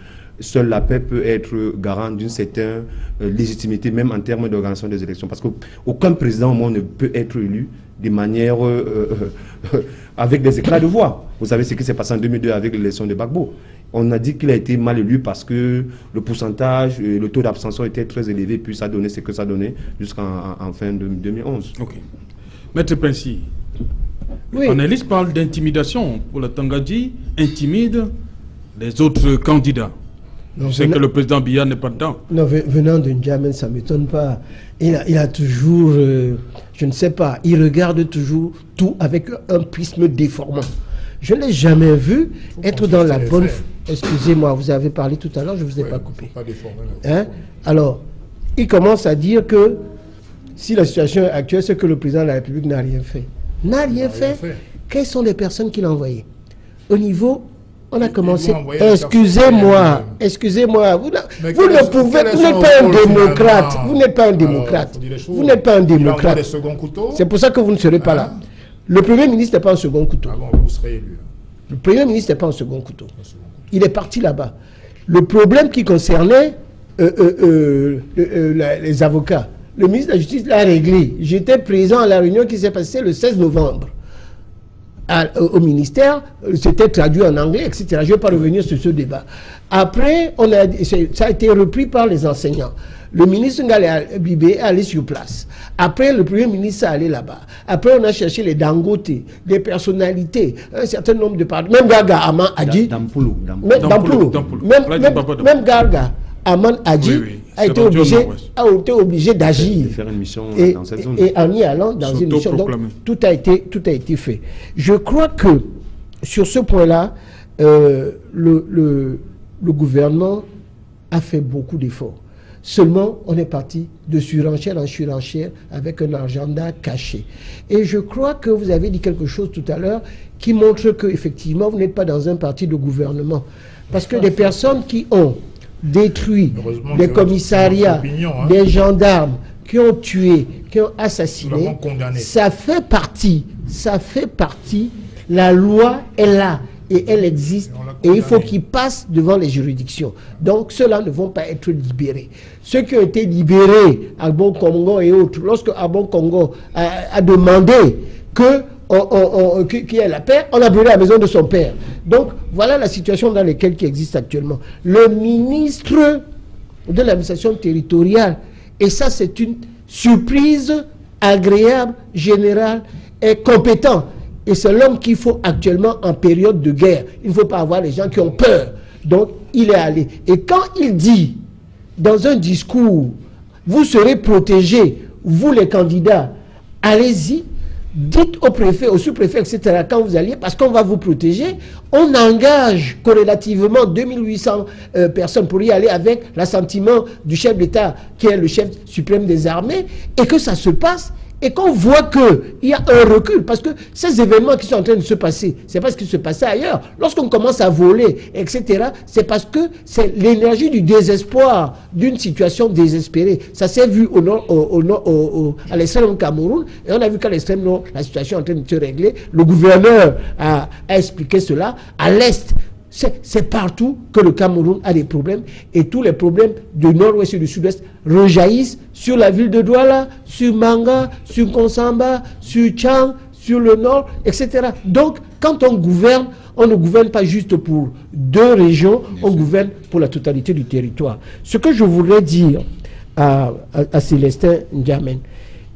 seule la paix peut être garante d'une certaine légitimité, même en termes d'organisation des élections. Parce qu'aucun président au monde ne peut être élu de manière avec des éclats de voix. Vous savez ce qui s'est passé en 2002 avec l'élection de Gbagbo. On a dit qu'il a été mal élu parce que le pourcentage, le taux d'abstention était très élevé, puis ça donnait ce que ça donnait jusqu'en fin de 2011. Ok. Maître Pensi, Oui. on analyse parle d'intimidation. Pour le Tangandji, intimide les autres candidats. Non, Je sais que le président Biya n'est pas dedans. Non, venant de N'Djamena, ça ne m'étonne pas. Il a toujours, je ne sais pas, il regarde toujours tout avec un prisme déformant. Je ne l'ai jamais vu être dans la bonne... Excusez-moi, vous avez parlé tout à l'heure, je ne vous ai pas coupé. Pas déformé, Hein? Alors, il commence à dire que si la situation actuelle, c'est que le président de la République n'a rien fait. N'a rien fait. Quelles sont les personnes qu'il a envoyées? Au niveau... On a commencé. Excusez-moi, vous ne pouvez, vous n'êtes pas un démocrate. Vous n'êtes pas un démocrate. Vous n'êtes pas un démocrate. C'est pour ça que vous ne serez pas là. Le Premier ministre n'est pas un second couteau. Le Premier ministre n'est pas un second couteau. Il est parti là-bas. Le problème qui concernait les avocats, le ministre de la Justice l'a réglé. J'étais présent à la réunion qui s'est passée le 16 novembre. Au ministère, c'était traduit en anglais, etc. Je ne vais pas revenir sur ce débat. Après, ça a été repris par les enseignants. Le ministre Ngale Bibé est allé sur place. Après, le Premier ministre est allé là-bas. Après, on a cherché les Dangote, des personnalités, un certain nombre de parties. Même Garga Aman a dit... Même Garga Aman a dit... a été obligé d'agir faire une mission dans cette zone. Et en y allant dans une mission. Donc, tout a été fait. Je crois que sur ce point-là, le gouvernement a fait beaucoup d'efforts. Seulement, on est parti de surenchère en surenchère avec un agenda caché. Et je crois que vous avez dit quelque chose tout à l'heure qui montre qu'effectivement, vous n'êtes pas dans un parti de gouvernement. Parce que des personnes qui ont détruit des commissariats, des gendarmes qui ont tué, qui ont assassiné, ça fait partie, la loi est là et elle existe et il faut qu'ils passent devant les juridictions. Donc ceux-là ne vont pas être libérés. Ceux qui ont été libérés à Bon Congo et autres, lorsque Abon Congo a demandé qu'il y ait la paix, on a brûlé la maison de son père. Donc, voilà la situation dans laquelle qui existe actuellement. Le ministre de l'administration territoriale, et ça c'est une surprise agréable, générale et compétent. Et c'est l'homme qu'il faut actuellement en période de guerre. Il ne faut pas avoir les gens qui ont peur. Donc, il est allé. Et quand il dit, dans un discours, vous serez protégés, vous les candidats, allez-y, dites au préfet, au sous-préfet, etc., quand vous alliez, parce qu'on va vous protéger, on engage corrélativement 2800 personnes pour y aller avec l'assentiment du chef d'État, qui est le chef suprême des armées, et que ça se passe, et qu'on voit qu'il y a un recul, parce que ces événements qui sont en train de se passer, c'est pas ce qui se passait ailleurs. Lorsqu'on commence à voler, etc., c'est parce que c'est l'énergie du désespoir, d'une situation désespérée. Ça s'est vu au nord, à l'extrême Cameroun, et on a vu qu'à l'extrême nord, la situation est en train de se régler. Le gouverneur a expliqué cela. À l'est, c'est partout que le Cameroun a des problèmes, et tous les problèmes du nord-ouest et du sud-ouest rejaillissent sur la ville de Douala, sur Manga, sur Konsamba, sur Tchang, sur le nord, etc. Donc, quand on gouverne, on ne gouverne pas juste pour 2 régions, on gouverne pour la totalité du territoire. Ce que je voudrais dire à Célestin N'Djamène,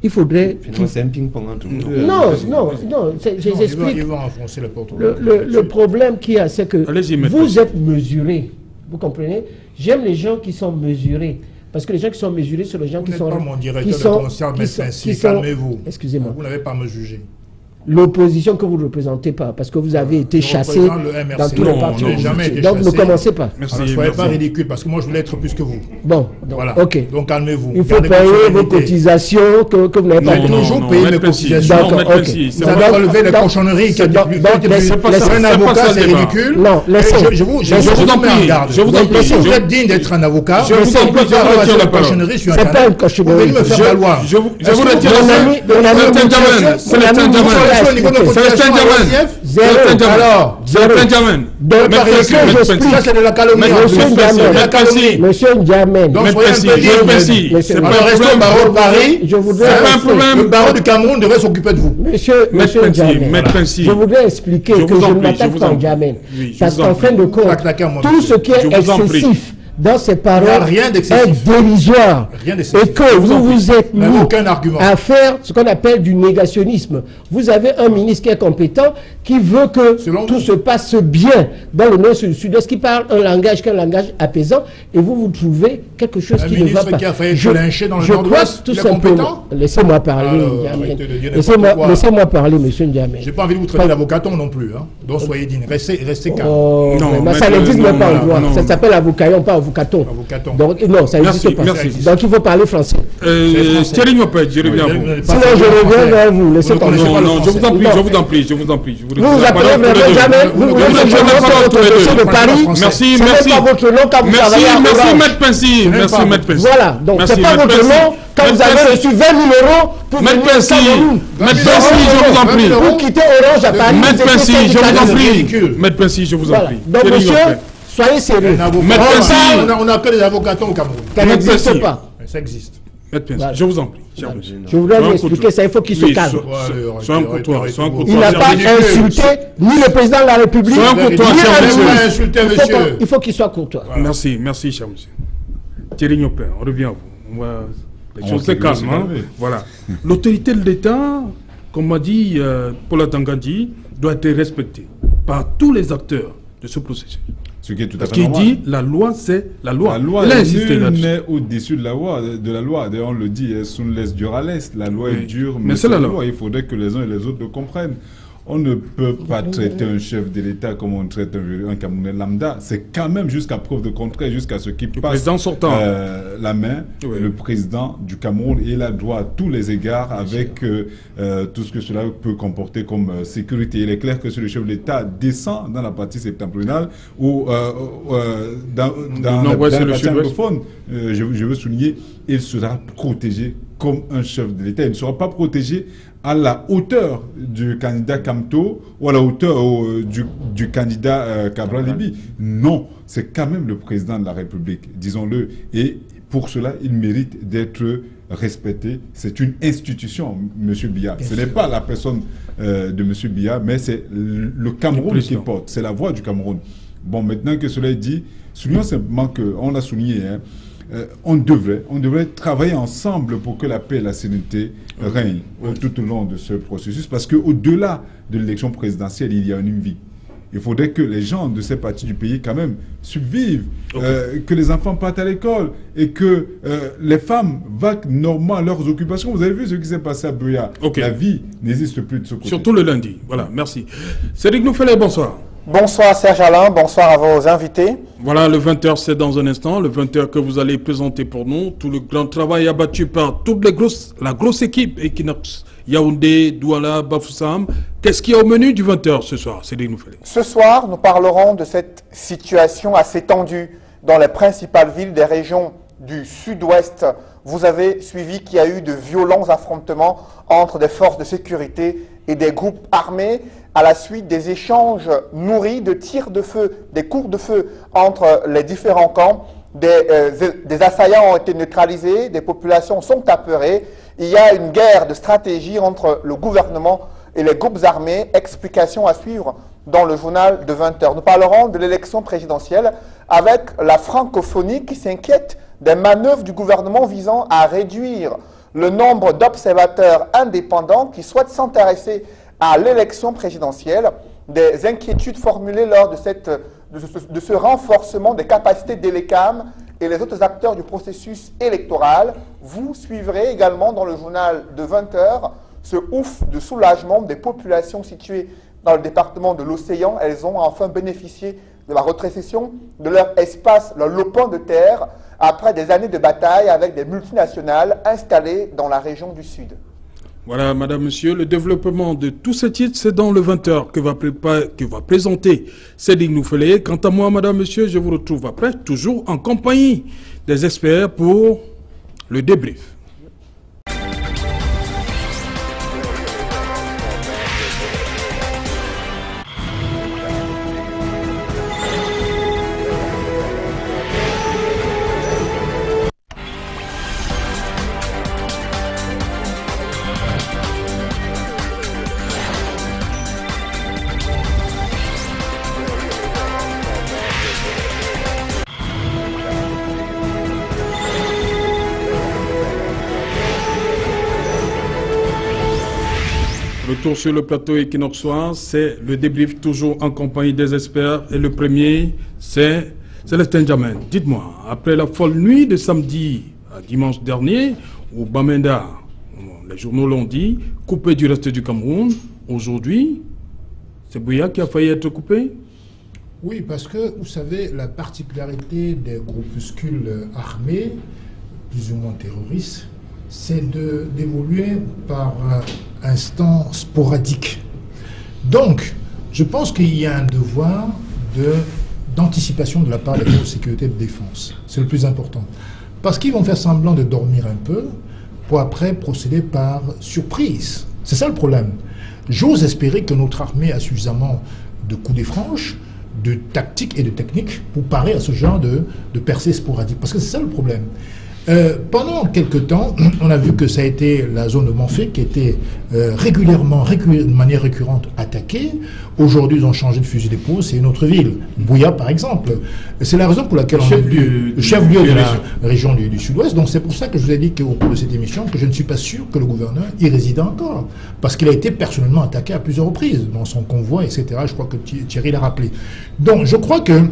il faudrait... C'est un ping-pong entre nous. Non, j'explique. Le problème qu'il y a, c'est que vous êtes mesurés. Vous comprenez? J'aime les gens qui sont mesurés. Parce que les gens qui sont mesurés, c'est les gens qui sont... Vous n'êtes pas mon directeur de concert, mais calmez-vous. Excusez-moi. Vous n'avez pas à me juger. L'opposition que vous ne représentez pas, parce que vous avez été chassé dans tous les partis. Donc ne commencez pas. Merci, ne soyez pas ridicule, parce que moi je voulais être plus que vous. Bon, voilà. Ok. Donc calmez-vous. Il faut payer vos cotisations que vous n'avez pas payées. Toujours payer mes cotisations. D'accord, ok. Vous avez relevé les cochonneries qui un avocat, c'est ridicule. Non, laissez. Je vous en prie. Je vous en prie. Si vous êtes digne d'être un avocat, je vous en prie, je vous la cochonnerie sur Internet. C'est pas une cochonnerie. Vous venez me faire valoir. Je vous retire Célestin N'Djamène. Alors, Célestin N'Djamène. Ça, c'est de la calomnie. Monsieur N'Djamène. Donc, soyez un peu précis. C'est pas restez au barreau de Paris. Je voudrais... C'est pas un problème. Le barreau du Cameroun devrait s'occuper de vous. Monsieur N'Djamène, je voudrais expliquer que je ne m'attaque pas à N'Djamène. Parce qu'en fin de compte, tout ce qui est excessif dans ces paroles est dérisoire. Et que vous êtes mis à faire ce qu'on appelle du négationnisme. Vous avez un ministre qui est compétent, qui veut que tout se passe bien dans le nord et le sud-est, qui parle un langage qui est un langage apaisant, et vous trouvez quelque chose qui ne va pas. Qui a failli être lynché dans le nord-ouest, tout simplement. Laissez-moi parler, laissez-moi parler, monsieur N'Djamène. J'ai pas envie de vous traiter d'avocaton non plus. Donc soyez digne. Restez calme. Non, ça n'existe même pas en droit. Ça s'appelle avocaton, pas avocaton. Donc, non, ça n'existe pas. Donc, il faut parler français. Thierry Nyopé, je reviens à vous. Sinon, je reviens vers vous. Laissez tomber. Non, je vous en prie. Vous vous appelez vraiment jamais. Vous voulez que je montre votre dossier de Paris. Merci. C'est pas votre nom quand vous travaillez à Orange. Merci, Maître Pensy. Merci, Maître Pensy. Voilà, donc c'est pas votre nom quand vous avez reçu 20 000 € pour venir au Cameroun. Maître Pensy, je vous en prie. Vous quittez Orange à Paris. Maître Pensy, je vous en prie. Maître Pensy, je vous en prie. Donc, monsieur, soyez sérieux. On n'a que des avocatons au Cameroun. Ça n'existe pas. Ça existe. Je vous en prie. Je voudrais lui expliquer ça, il faut qu'il se calme. Soyons courtois. Il n'a pas insulté ni le président de la République, soyons courtois, il faut qu'il soit courtois. Merci, cher monsieur. Thierry Nyopé, on revient à vous. Les choses se calment. Voilà. L'autorité de l'État, comme m'a dit Paula Tangandji, doit être respectée par tous les acteurs de ce processus. Ce qui est tout à Parce fait normal. qu'il dit la loi, c'est la loi. La loi n'est au-dessus de la loi. D'ailleurs, on le dit, sun les durales. La loi est dure, mais c'est la loi. Il faudrait que les uns et les autres le comprennent. On ne peut pas traiter un chef de l'État comme on traite un Camerounais lambda. C'est quand même jusqu'à preuve de contraire, jusqu'à ce qui passe la main, le président du Cameroun, et il a droit à tous les égards avec tout ce que cela peut comporter comme sécurité. Il est clair que si le chef de l'État descend dans la partie septentrionale ou dans la partie anglophone, je veux souligner, il sera protégé comme un chef de l'État. Il ne sera pas protégé à la hauteur du candidat Kamto ou à la hauteur du candidat Cabral Libi. Non, c'est quand même le président de la République, disons-le. Et pour cela, il mérite d'être respecté. C'est une institution, M. Biya. Ce n'est pas la personne de M. Biya, mais c'est le Cameroun qui porte. C'est la voix du Cameroun. Bon, maintenant que cela est dit, soulignons simplement qu'on a souligné, on devrait travailler ensemble pour que la paix et la sérénité règnent tout au long de ce processus, parce qu'au-delà de l'élection présidentielle, il y a une vie. il faudrait que les gens de ces parties du pays quand même subvivent, que les enfants partent à l'école et que les femmes vaquent normalement à leurs occupations. Vous avez vu ce qui s'est passé à Buea. La vie n'existe plus de ce côté. Surtout le lundi. Voilà, merci. Cédric Noufelet, bonsoir. Bonsoir Serge Alain, bonsoir à vos invités. Voilà, le 20h, c'est dans un instant. Le 20h que vous allez présenter pour nous. Tout le grand travail abattu par toute la grosse équipe Equinox. Yaoundé, Douala, Bafoussam. Qu'est-ce qu'il y a au menu du 20h ce soir? Cédric Noufelet. Ce soir, nous parlerons de cette situation assez tendue dans les principales villes des régions du sud-ouest. Vous avez suivi qu'il y a eu de violents affrontements entre des forces de sécurité et des groupes armés à la suite des échanges nourris de tirs de feu, des cours de feu entre les différents camps. Des assaillants ont été neutralisés, des populations sont apeurées. Il y a une guerre de stratégie entre le gouvernement et les groupes armés. Explication à suivre dans le journal de 20h. Nous parlerons de l'élection présidentielle avec la francophonie qui s'inquiète des manœuvres du gouvernement visant à réduire le nombre d'observateurs indépendants qui souhaitent s'intéresser à l'élection présidentielle. Des inquiétudes formulées lors de ce renforcement des capacités d'Elecam et les autres acteurs du processus électoral. Vous suivrez également dans le journal de 20h ce ouf de soulagement des populations situées dans le département de l'Océan. Elles ont enfin bénéficié de la rétrocession de leur espace, leur lopin de terre, après des années de bataille avec des multinationales installées dans la région du Sud. Voilà, madame, monsieur, le développement de tous ces titres, c'est dans le 20h que va présenter Cédric Noufelet. Quant à moi, madame, monsieur, je vous retrouve après, toujours en compagnie des experts pour le débrief. Retour sur le plateau équinoxois, c'est le débrief toujours en compagnie des experts. Et le premier, c'est Célestin Djamène. Dites-moi, après la folle nuit de samedi à dimanche dernier, où Bamenda, les journaux l'ont dit, coupé du reste du Cameroun, aujourd'hui, c'est Buea qui a failli être coupé? Oui, parce que, vous savez, la particularité des groupuscules armés, plus ou moins terroristes, c'est d'évoluer par instant sporadique. Donc, je pense qu'il y a un devoir d'anticipation de la part des forces de sécurité et de défense. C'est le plus important. Parce qu'ils vont faire semblant de dormir un peu pour après procéder par surprise. C'est ça le problème. J'ose espérer que notre armée a suffisamment de coups des franches, de tactique et de technique pour parer à ce genre de percée sporadique. Parce que c'est ça le problème. Pendant quelques temps, on a vu que ça a été la zone de Manfé qui était régulièrement, de manière récurrente, attaquée. Aujourd'hui, ils ont changé de fusil d'épaule, c'est une autre ville. Buea, par exemple. C'est la raison pour laquelle on a vu le chef-lieu de la région du sud-ouest. Donc c'est pour ça que je vous ai dit qu'au cours de cette émission, que je ne suis pas sûr que le gouverneur y réside encore. Parce qu'il a été personnellement attaqué à plusieurs reprises, dans son convoi, etc. Je crois que Thierry l'a rappelé. Donc je crois que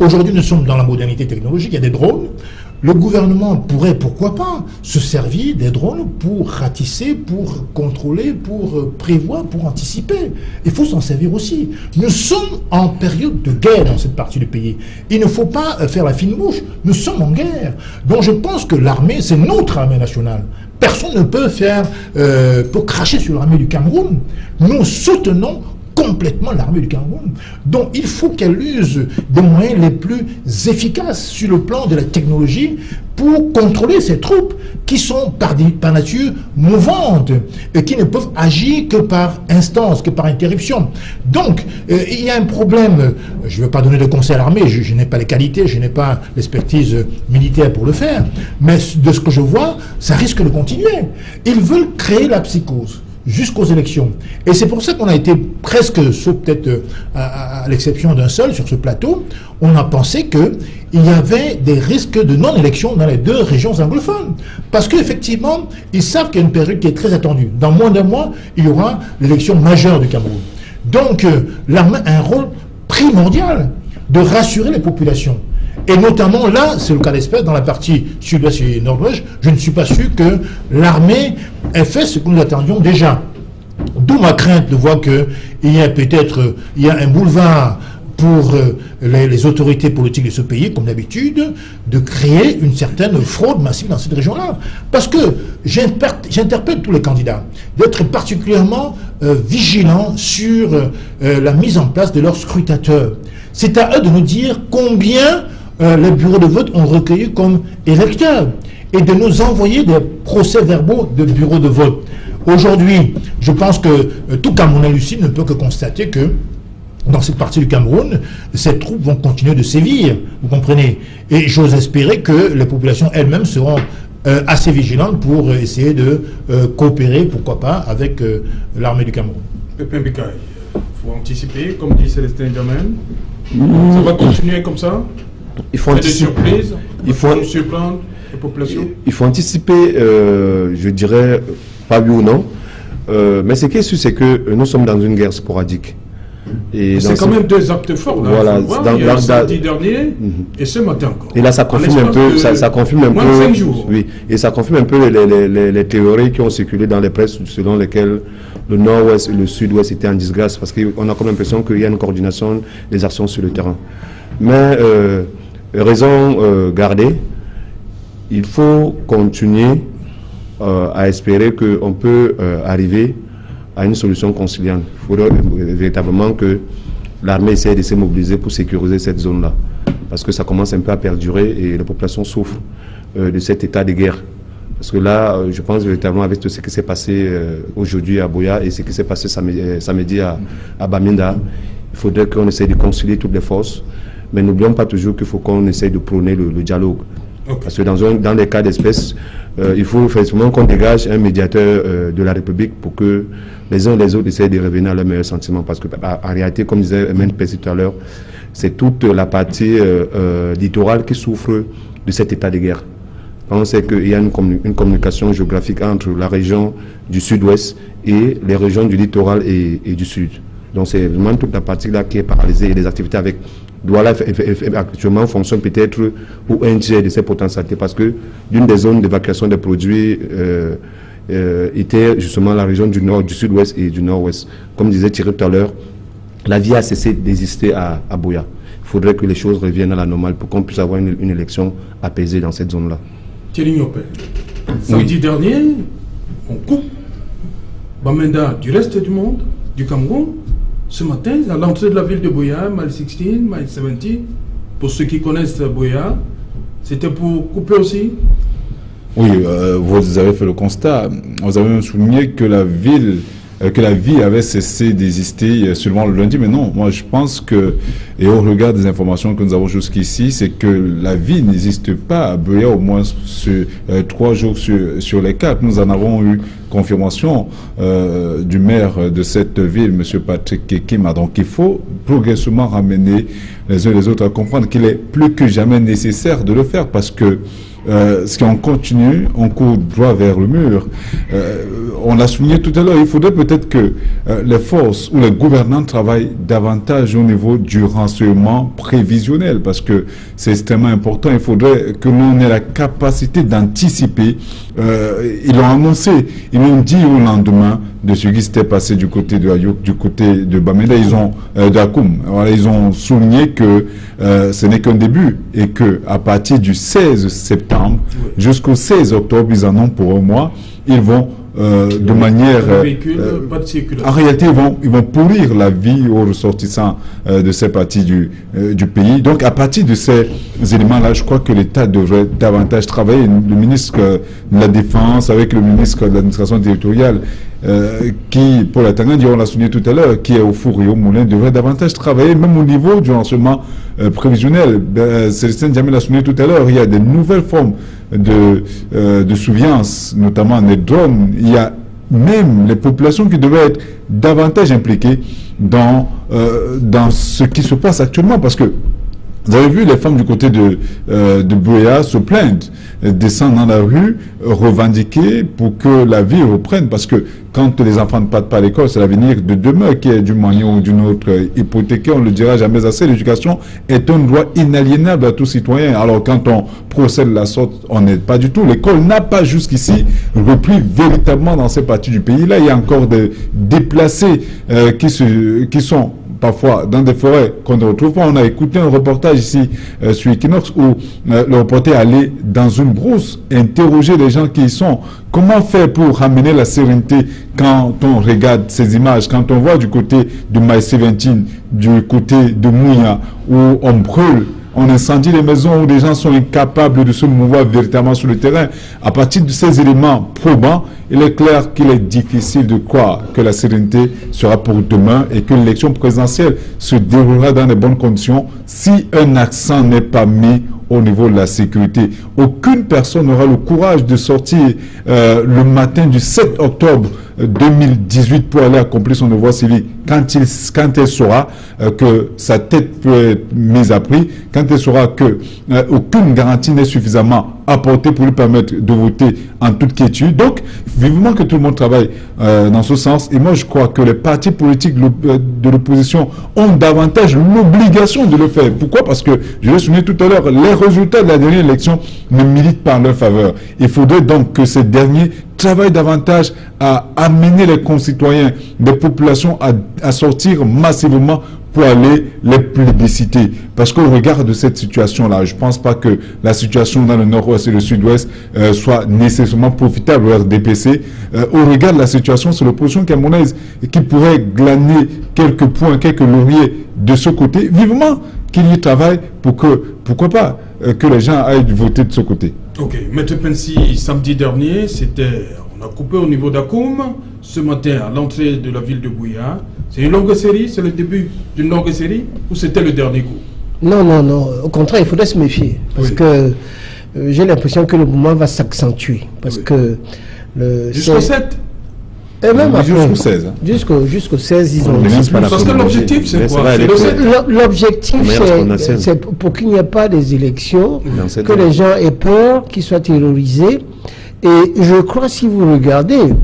aujourd'hui, nous sommes dans la modernité technologique, il y a des drones. Le gouvernement pourrait, pourquoi pas, se servir des drones pour ratisser, pour contrôler, pour prévoir, pour anticiper. Il faut s'en servir aussi. Nous sommes en période de guerre dans cette partie du pays. Il ne faut pas faire la fine bouche. Nous sommes en guerre. Donc je pense que l'armée, c'est notre armée nationale. Personne ne peut faire pour cracher sur l'armée du Cameroun. Nous soutenons complètement l'armée du Cameroun. Donc il faut qu'elle use des moyens les plus efficaces sur le plan de la technologie pour contrôler ces troupes qui sont par nature mouvantes et qui ne peuvent agir que par instance, que par interruption. Donc il y a un problème, je ne veux pas donner de conseils à l'armée, je n'ai pas les qualités, je n'ai pas l'expertise militaire pour le faire, mais de ce que je vois, ça risque de continuer. Ils veulent créer la psychose jusqu'aux élections. Et c'est pour ça qu'on a été presque, sauf peut-être à l'exception d'un seul sur ce plateau, on a pensé qu'il y avait des risques de non-élection dans les deux régions anglophones. Parce qu'effectivement, ils savent qu'il y a une période qui est très attendue. Dans moins d'un mois, il y aura l'élection majeure du Cameroun. Donc, l'armée a un rôle primordial de rassurer les populations. Et notamment là, c'est le cas d'espèce dans la partie sud-ouest et nord-ouest, je ne suis pas sûr que l'armée ait fait ce que nous attendions déjà. D'où ma crainte de voir qu'il y a peut-être un boulevard pour les autorités politiques de ce pays, comme d'habitude, de créer une certaine fraude massive dans cette région-là. Parce que j'interpelle tous les candidats d'être particulièrement vigilants sur la mise en place de leurs scrutateurs. C'est à eux de nous dire combien les bureaux de vote ont recueilli comme électeurs et de nous envoyer des procès-verbaux de bureaux de vote. Aujourd'hui, je pense que tout Camerounais lucide ne peut que constater que dans cette partie du Cameroun, ces troupes vont continuer de sévir, vous comprenez. Et j'ose espérer que les populations elles-mêmes seront assez vigilantes pour essayer de coopérer, pourquoi pas, avec l'armée du Cameroun. Pépin Bikaï, il faut anticiper, comme dit Célestin Diamène. Ça va continuer comme ça? Il faut anticiper. Des surprises? Il faut surprendre les populations? Il faut anticiper, je dirais, pas oui ou non. Mais ce qui est sûr, c'est que nous sommes dans une guerre sporadique. C'est quand même deux actes forts. Là, voilà, il y a eu samedi dernier et ce matin encore. Et là, ça confirme un peu, ça confirme un peu, 5 jours. Oui, et ça confirme un peu les théories qui ont circulé dans les presses selon lesquelles le nord-ouest et le sud-ouest étaient en disgrâce, parce qu'on a comme l'impression qu'il y a une coordination des actions sur le terrain. Mais raison gardée, il faut continuer à espérer qu'on peut arriver à une solution conciliante. Il faudrait véritablement que l'armée essaie de se mobiliser pour sécuriser cette zone-là. Parce que ça commence un peu à perdurer et la population souffre de cet état de guerre. Parce que là, je pense véritablement avec tout ce qui s'est passé aujourd'hui à Boya et ce qui s'est passé samedi à Baminda, il faudrait qu'on essaie de concilier toutes les forces. Mais n'oublions pas toujours qu'il faut qu'on essaie de prôner le dialogue. Okay. Parce que dans les cas d'espèce, il faut effectivement qu'on dégage un médiateur de la République pour que les uns et les autres essayent de revenir à leurs meilleurs sentiments. Parce que en réalité, comme disait Emmanuel Pessi tout à l'heure, c'est toute la partie littorale qui souffre de cet état de guerre. On sait qu'il y a une communication géographique entre la région du sud-ouest et les régions du littoral et du sud. Donc c'est vraiment toute la partie-là qui est paralysée et les activités avec Douala actuellement fonctionne peut-être ou un tiers de ses potentialités parce que l'une des zones d'évacuation des produits était justement la région du nord, du sud-ouest et du nord-ouest. Comme disait Thierry tout à l'heure, la vie a cessé d'exister à Boya. Il faudrait que les choses reviennent à la normale pour qu'on puisse avoir une élection apaisée dans cette zone-là. Thierry Nyopé, samedi dernier, on coupe Bamenda du reste du monde, du Cameroun. Ce matin, à l'entrée de la ville de Boya, mile 16, mile 17, pour ceux qui connaissent Boya, c'était pour couper aussi? Oui, vous avez fait le constat. Vous avez même souligné que la vie avait cessé d'exister seulement le lundi, mais non, moi je pense que, et au regard des informations que nous avons jusqu'ici, c'est que la vie n'existe pas à Boya au moins sur 3 jours sur les 4. Nous en avons eu confirmation du maire de cette ville, M. Patrick Kekima. Donc il faut progressivement ramener les uns et les autres à comprendre qu'il est plus que jamais nécessaire de le faire parce que si on continue, on court droit vers le mur. On l'a souligné tout à l'heure, il faudrait peut-être que les forces ou les gouvernants travaillent davantage au niveau du renseignement prévisionnel parce que c'est extrêmement important. Il faudrait que l'on ait la capacité d'anticiper. Ils l'ont annoncé, ils l'ont dit au lendemain de ce qui s'était passé du côté de Ayouk, du côté de Bamenda, de Akoum. Voilà, ils ont souligné que ce n'est qu'un début et que à partir du 16 septembre jusqu'au 16 octobre, ils en ont pour un mois, ils vont de manière en réalité ils vont pourrir la vie aux ressortissants de ces parties du pays. Donc à partir de ces éléments-là, je crois que l'État devrait davantage travailler. Le ministre de la Défense avec le ministre de l'administration territoriale qui, pour la Tangandi, on l'a souligné tout à l'heure, qui est au four et au moulin, devrait davantage travailler, même au niveau du renseignement prévisionnel. Célestin Diamé l'a souligné tout à l'heure, il y a des nouvelles formes de surveillance, notamment des drones. Il y a même les populations qui devraient être davantage impliquées dans ce qui se passe actuellement, parce que Vous avez vu les femmes du côté de Buea se plaindre, descendre dans la rue, revendiquer pour que la vie reprenne. Parce que quand les enfants ne partent pas à l'école, c'est l'avenir de demain qui est d'une manière ou d'une autre hypothéqué. On ne le dira jamais assez. L'éducation est un droit inaliénable à tout citoyen. Alors quand on procède de la sorte, on n'aide pas du tout. L'école n'a pas jusqu'ici repris véritablement dans ces parties du pays. Là, il y a encore des déplacés qui sont parfois dans des forêts qu'on ne retrouve pas. On a écouté un reportage ici sur Equinox où le reporter allait dans une brousse interroger les gens qui y sont. Comment faire pour ramener la sérénité quand on regarde ces images, quand on voit du côté de Maï-Séventine, du côté de Mouya, où on brûle, on incendie les maisons, où les gens sont incapables de se mouvoir véritablement sur le terrain. À partir de ces éléments probants, il est clair qu'il est difficile de croire que la sérénité sera pour demain et que l'élection présidentielle se déroulera dans les bonnes conditions si un accent n'est pas mis au niveau de la sécurité. Aucune personne n'aura le courage de sortir le matin du 7 octobre 2018 pour aller accomplir son devoir civique quand elle saura que sa tête peut être mise à prix, quand elle saura que aucune garantie n'est suffisamment apportée pour lui permettre de voter en toute quiétude. Donc, vivement que tout le monde travaille dans ce sens. Et moi, je crois que les partis politiques de l'opposition ont davantage l'obligation de le faire. Pourquoi? Parce que, je l'ai souligné tout à l'heure, les résultats de la dernière élection ne militent pas en leur faveur. Il faudrait donc que ces derniers travaillent davantage à amener les concitoyens des populations à sortir massivement pour aller les plébisciter. Parce qu'au regard de cette situation-là, je ne pense pas que la situation dans le nord-ouest et le sud-ouest soit nécessairement profitable au RDPC. Au regard de la situation, c'est l'opposition camerounaise qui pourrait glaner quelques points, quelques lauriers de ce côté. Vivement qu'il y travaille pour que, pourquoi pas, que les gens aillent voter de ce côté. Ok, Maître Pensi, samedi dernier, on a coupé au niveau d'Akoum. Ce matin, à l'entrée de la ville de Buea, c'est une longue série, c'est le début d'une longue série, ou c'était le dernier coup? Non, non, non. Au contraire, il faudrait se méfier. Parce que j'ai l'impression que le mouvement va s'accentuer. Parce que... Jusqu'au 7? Et même après, jusqu'au 16. Jusqu'au 16, ils ont... Parce que l'objectif, c'est quoi? L'objectif, c'est pour qu'il n'y ait pas des élections, que les gens aient peur, qu'ils soient terrorisés. Et je crois, si vous regardez,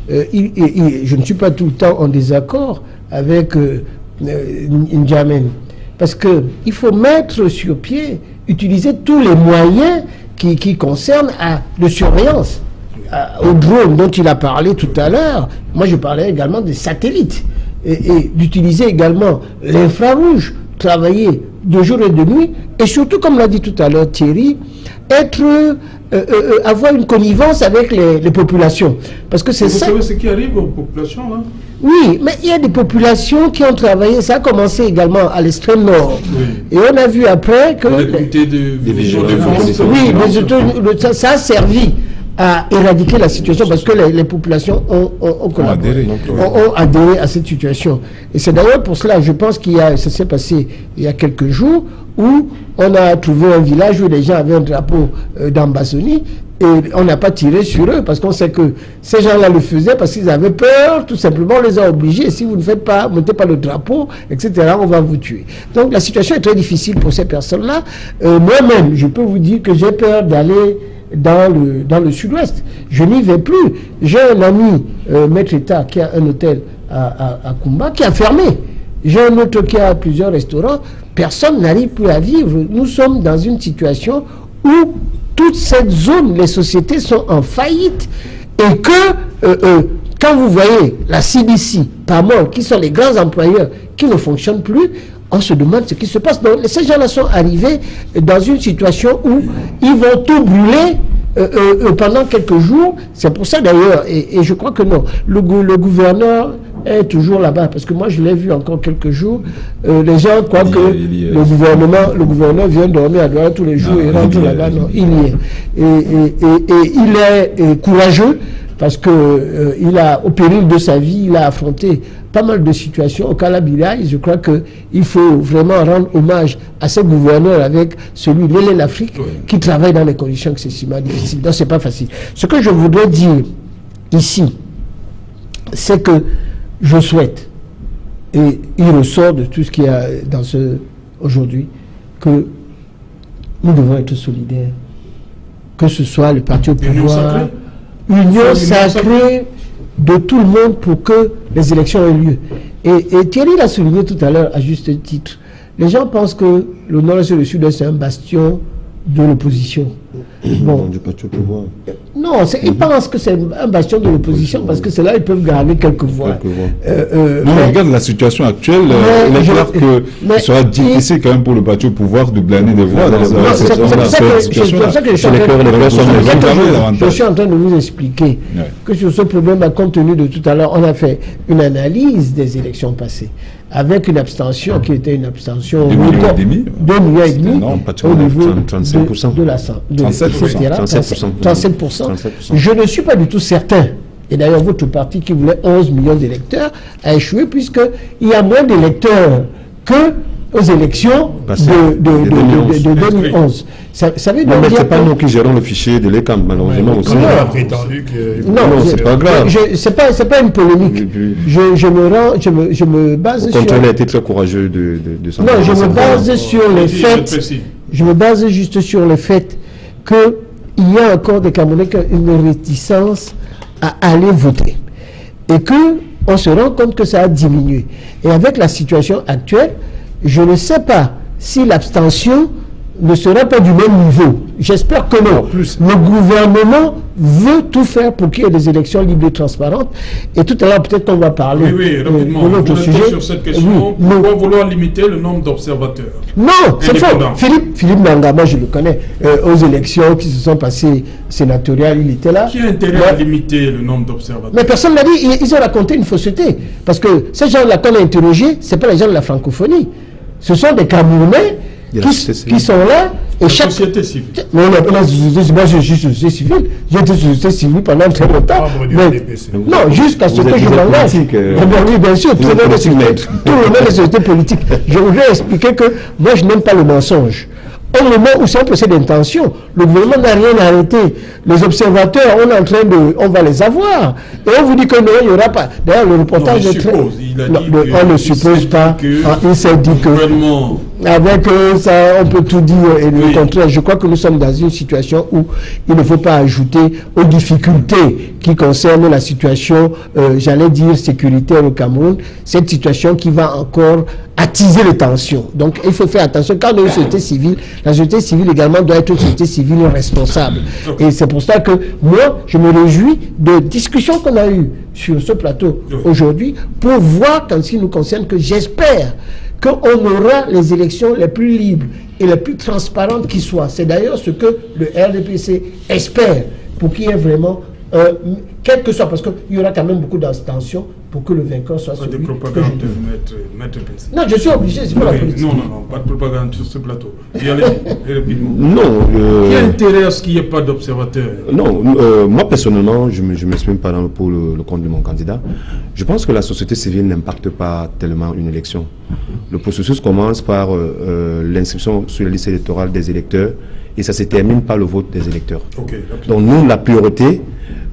je ne suis pas tout le temps en désaccord avec N'Djamène. Parce qu'il faut mettre sur pied, utiliser tous les moyens qui concernent de surveillance. Au drone dont il a parlé tout à l'heure, moi je parlais également des satellites. Et d'utiliser également l'infrarouge, travailler de jour et de nuit, et surtout, comme l'a dit tout à l'heure Thierry, avoir une connivence avec les populations. Parce que c'est ça. Vous savez ce qui arrive aux populations, hein? Oui, mais il y a des populations qui ont travaillé, ça a commencé également à l'extrême nord. Oui. Et on a vu après que... Oui, mais ça a servi à éradiquer la situation parce que les populations ont adhéré à cette situation. Et c'est d'ailleurs pour cela, je pense ça s'est passé il y a quelques jours où on a trouvé un village où les gens avaient un drapeau d'Ambazonie et on n'a pas tiré sur eux parce qu'on sait que ces gens-là le faisaient parce qu'ils avaient peur, tout simplement on les a obligés. Si vous ne faites pas, mettez pas le drapeau, etc., on va vous tuer. Donc la situation est très difficile pour ces personnes-là. Moi-même, je peux vous dire que j'ai peur d'aller dans le sud-ouest. Je n'y vais plus. J'ai un ami, Maître État, qui a un hôtel à Kumba, qui a fermé. J'ai un autre qui a plusieurs restaurants. Personne n'arrive plus à vivre. Nous sommes dans une situation où toute cette zone, les sociétés sont en faillite et que quand vous voyez la CBC, PAMOL, qui sont les grands employeurs qui ne fonctionnent plus, on se demande ce qui se passe. Donc, ces gens-là sont arrivés dans une situation où ils vont tout brûler pendant quelques jours. C'est pour ça d'ailleurs, et je crois que non, le gouverneur est toujours là-bas, parce que moi je l'ai vu encore quelques jours. Les gens croient que le gouverneur vient dormir à Douala tous les jours et rentre là-bas. Non, il y est. Et il est courageux, parce que il a, au péril de sa vie, il a affronté pas mal de situations au Calabria. Je crois qu'il faut vraiment rendre hommage à ce gouverneur avec celui de l'Afrique qui travaille dans des conditions excessivement difficiles. Donc c'est pas facile. Ce que je voudrais dire ici, c'est que je souhaite, et il ressort de tout ce qu'il y a aujourd'hui, que nous devons être solidaires. Que ce soit le parti au pouvoir, union sacrée de tout le monde pour que les élections aient lieu. Et Thierry l'a souligné tout à l'heure à juste titre. Les gens pensent que le Nord et le Sud c'est un bastion de l'opposition. Bon, du parti au pouvoir. Non, ils pensent que c'est un bastion de l'opposition parce que c'est là ils peuvent garder quelques voix. Non, regarde la situation actuelle, il est clair qu'il sera difficile quand même pour le parti au pouvoir de glaner des voix dans cette situation-là. Je suis en train de vous expliquer que sur ce problème, compte tenu de tout à l'heure, on a fait une analyse des élections passées avec une abstention qui était une abstention de 2,5 millions au niveau de la 37%. Je ne suis pas du tout certain. Et d'ailleurs, votre parti qui voulait 11 millions d'électeurs a échoué puisqu'il y a moins d'électeurs que aux élections de 2011. Ça veut non, mais dire c'est pas nous qui gérons le fichier de l'ECAM, malheureusement aussi. On a prétendu que... Non, c'est pas grave. C'est pas une polémique. Je me base sur... Le contrôle a été très courageux de ça. Non, je me base sur les faits. Je me base juste sur le fait qu'il y a encore des Camerounais qui ont une réticence à aller voter. Et qu'on se rend compte que ça a diminué. Et avec la situation actuelle, je ne sais pas si l'abstention ne sera pas du même niveau. J'espère que non. Le gouvernement veut tout faire pour qu'il y ait des élections libres et transparentes. Et tout à l'heure, peut-être qu'on va parler rapidement, de notre sujet. Sur cette question, pourquoi vouloir limiter le nombre d'observateurs? Non, c'est faux. Philippe Manga, moi je le connais, aux élections qui se sont passées sénatoriales, il était là. Qui a intérêt à limiter le nombre d'observateurs? Mais personne n'a dit, ils ont raconté une fausseté. Parce que ces gens-là qu'on a interrogés, ce n'est pas les gens de la francophonie. Ce sont des Camerounais qui sont là et chaque société civile. Mais moi je suis société civile. J'ai été société civile pendant très longtemps. Non, jusqu'à ce que je m'engage. Oui, bien sûr, tout le monde est société politique. Je voudrais expliquer que moi je n'aime pas le mensonge. Au moment où c'est un procès d'intention, le gouvernement n'a rien arrêté. Les observateurs, on va les avoir. Et on vous dit que non, il n'y aura pas. D'ailleurs, le reportage est très... On ne suppose pas. Il s'est dit que... Avec ça, on peut tout dire et le contraire. Je crois que nous sommes dans une situation où il ne faut pas ajouter aux difficultés qui concernent la situation, j'allais dire, sécuritaire au Cameroun, cette situation qui va encore attiser les tensions. Donc, il faut faire attention. Quand on a une société civile, la société civile également doit être une société civile responsable. Et c'est pour ça que moi, je me réjouis de discussions qu'on a eues sur ce plateau aujourd'hui pour voir, quand ce qui nous concerne, que j'espère qu'on aura les élections les plus libres et les plus transparentes qui soient. C'est d'ailleurs ce que le RDPC espère pour qu'il y ait vraiment, quel que soit, parce qu'il y aura quand même beaucoup d'abstention pour que le vainqueur soit celui de propagande de Maître Pensy. Non, je suis obligé, c'est pas la politique. Non, pas de propagande sur ce plateau. Et allez-y, rapidement. Non. Qui a intérêt à ce qu'il n'y ait pas d'observateurs? Non, moi personnellement, je ne m'exprime pas pour le compte de mon candidat. Je pense que la société civile n'impacte pas tellement une élection. Le processus commence par l'inscription sur la liste électorale des électeurs et ça se termine par le vote des électeurs. Donc nous, la priorité,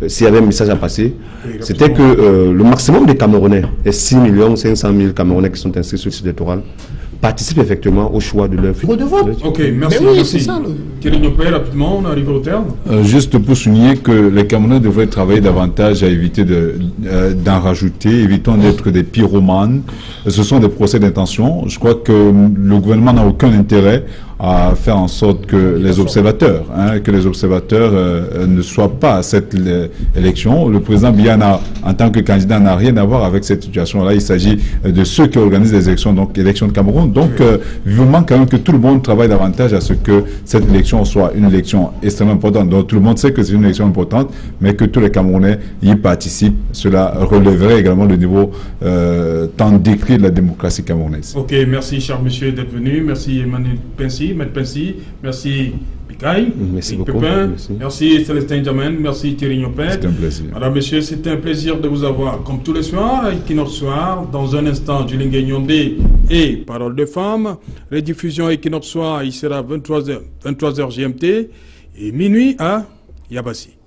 s'il y avait un message à passer, c'était que le maximum des Camerounais, les 6 500 000 Camerounais qui sont inscrits sur le liste électorale, participent effectivement au choix de leur droit de vote. Ok, merci. C'est ça. Thierry Nopé, rapidement, on arrive au terme. Juste pour souligner que les Camerounais devraient travailler davantage à éviter d'en rajouter, évitons d'être des pyromanes. Ce sont des procès d'intention. Je crois que le gouvernement n'a aucun intérêt à faire en sorte que les observateurs, ne soient pas à cette élection. Le président Biya, en tant que candidat, n'a rien à voir avec cette situation-là. Il s'agit de ceux qui organisent les élections, donc élections de Cameroun. Donc, vivement quand même que tout le monde travaille davantage à ce que cette élection soit une élection extrêmement importante. Donc, tout le monde sait que c'est une élection importante, mais que tous les Camerounais y participent. Cela relèverait également le niveau tant décrit de la démocratie camerounaise. Ok, merci, cher monsieur, d'être venu. Merci, Emmanuel Pensy. Maître Pensy, merci Bikaï, merci beaucoup. Merci Célestin Diamène, merci Thierry Nopé. C'est un plaisir. Madame, Monsieur, c'était un plaisir de vous avoir. Comme tous les soirs, à Equinox Soir, dans un instant, Julien Nyondé et Parole de Femmes. Rediffusion Equinox Soir, il sera 23h GMT et minuit à Yabassi.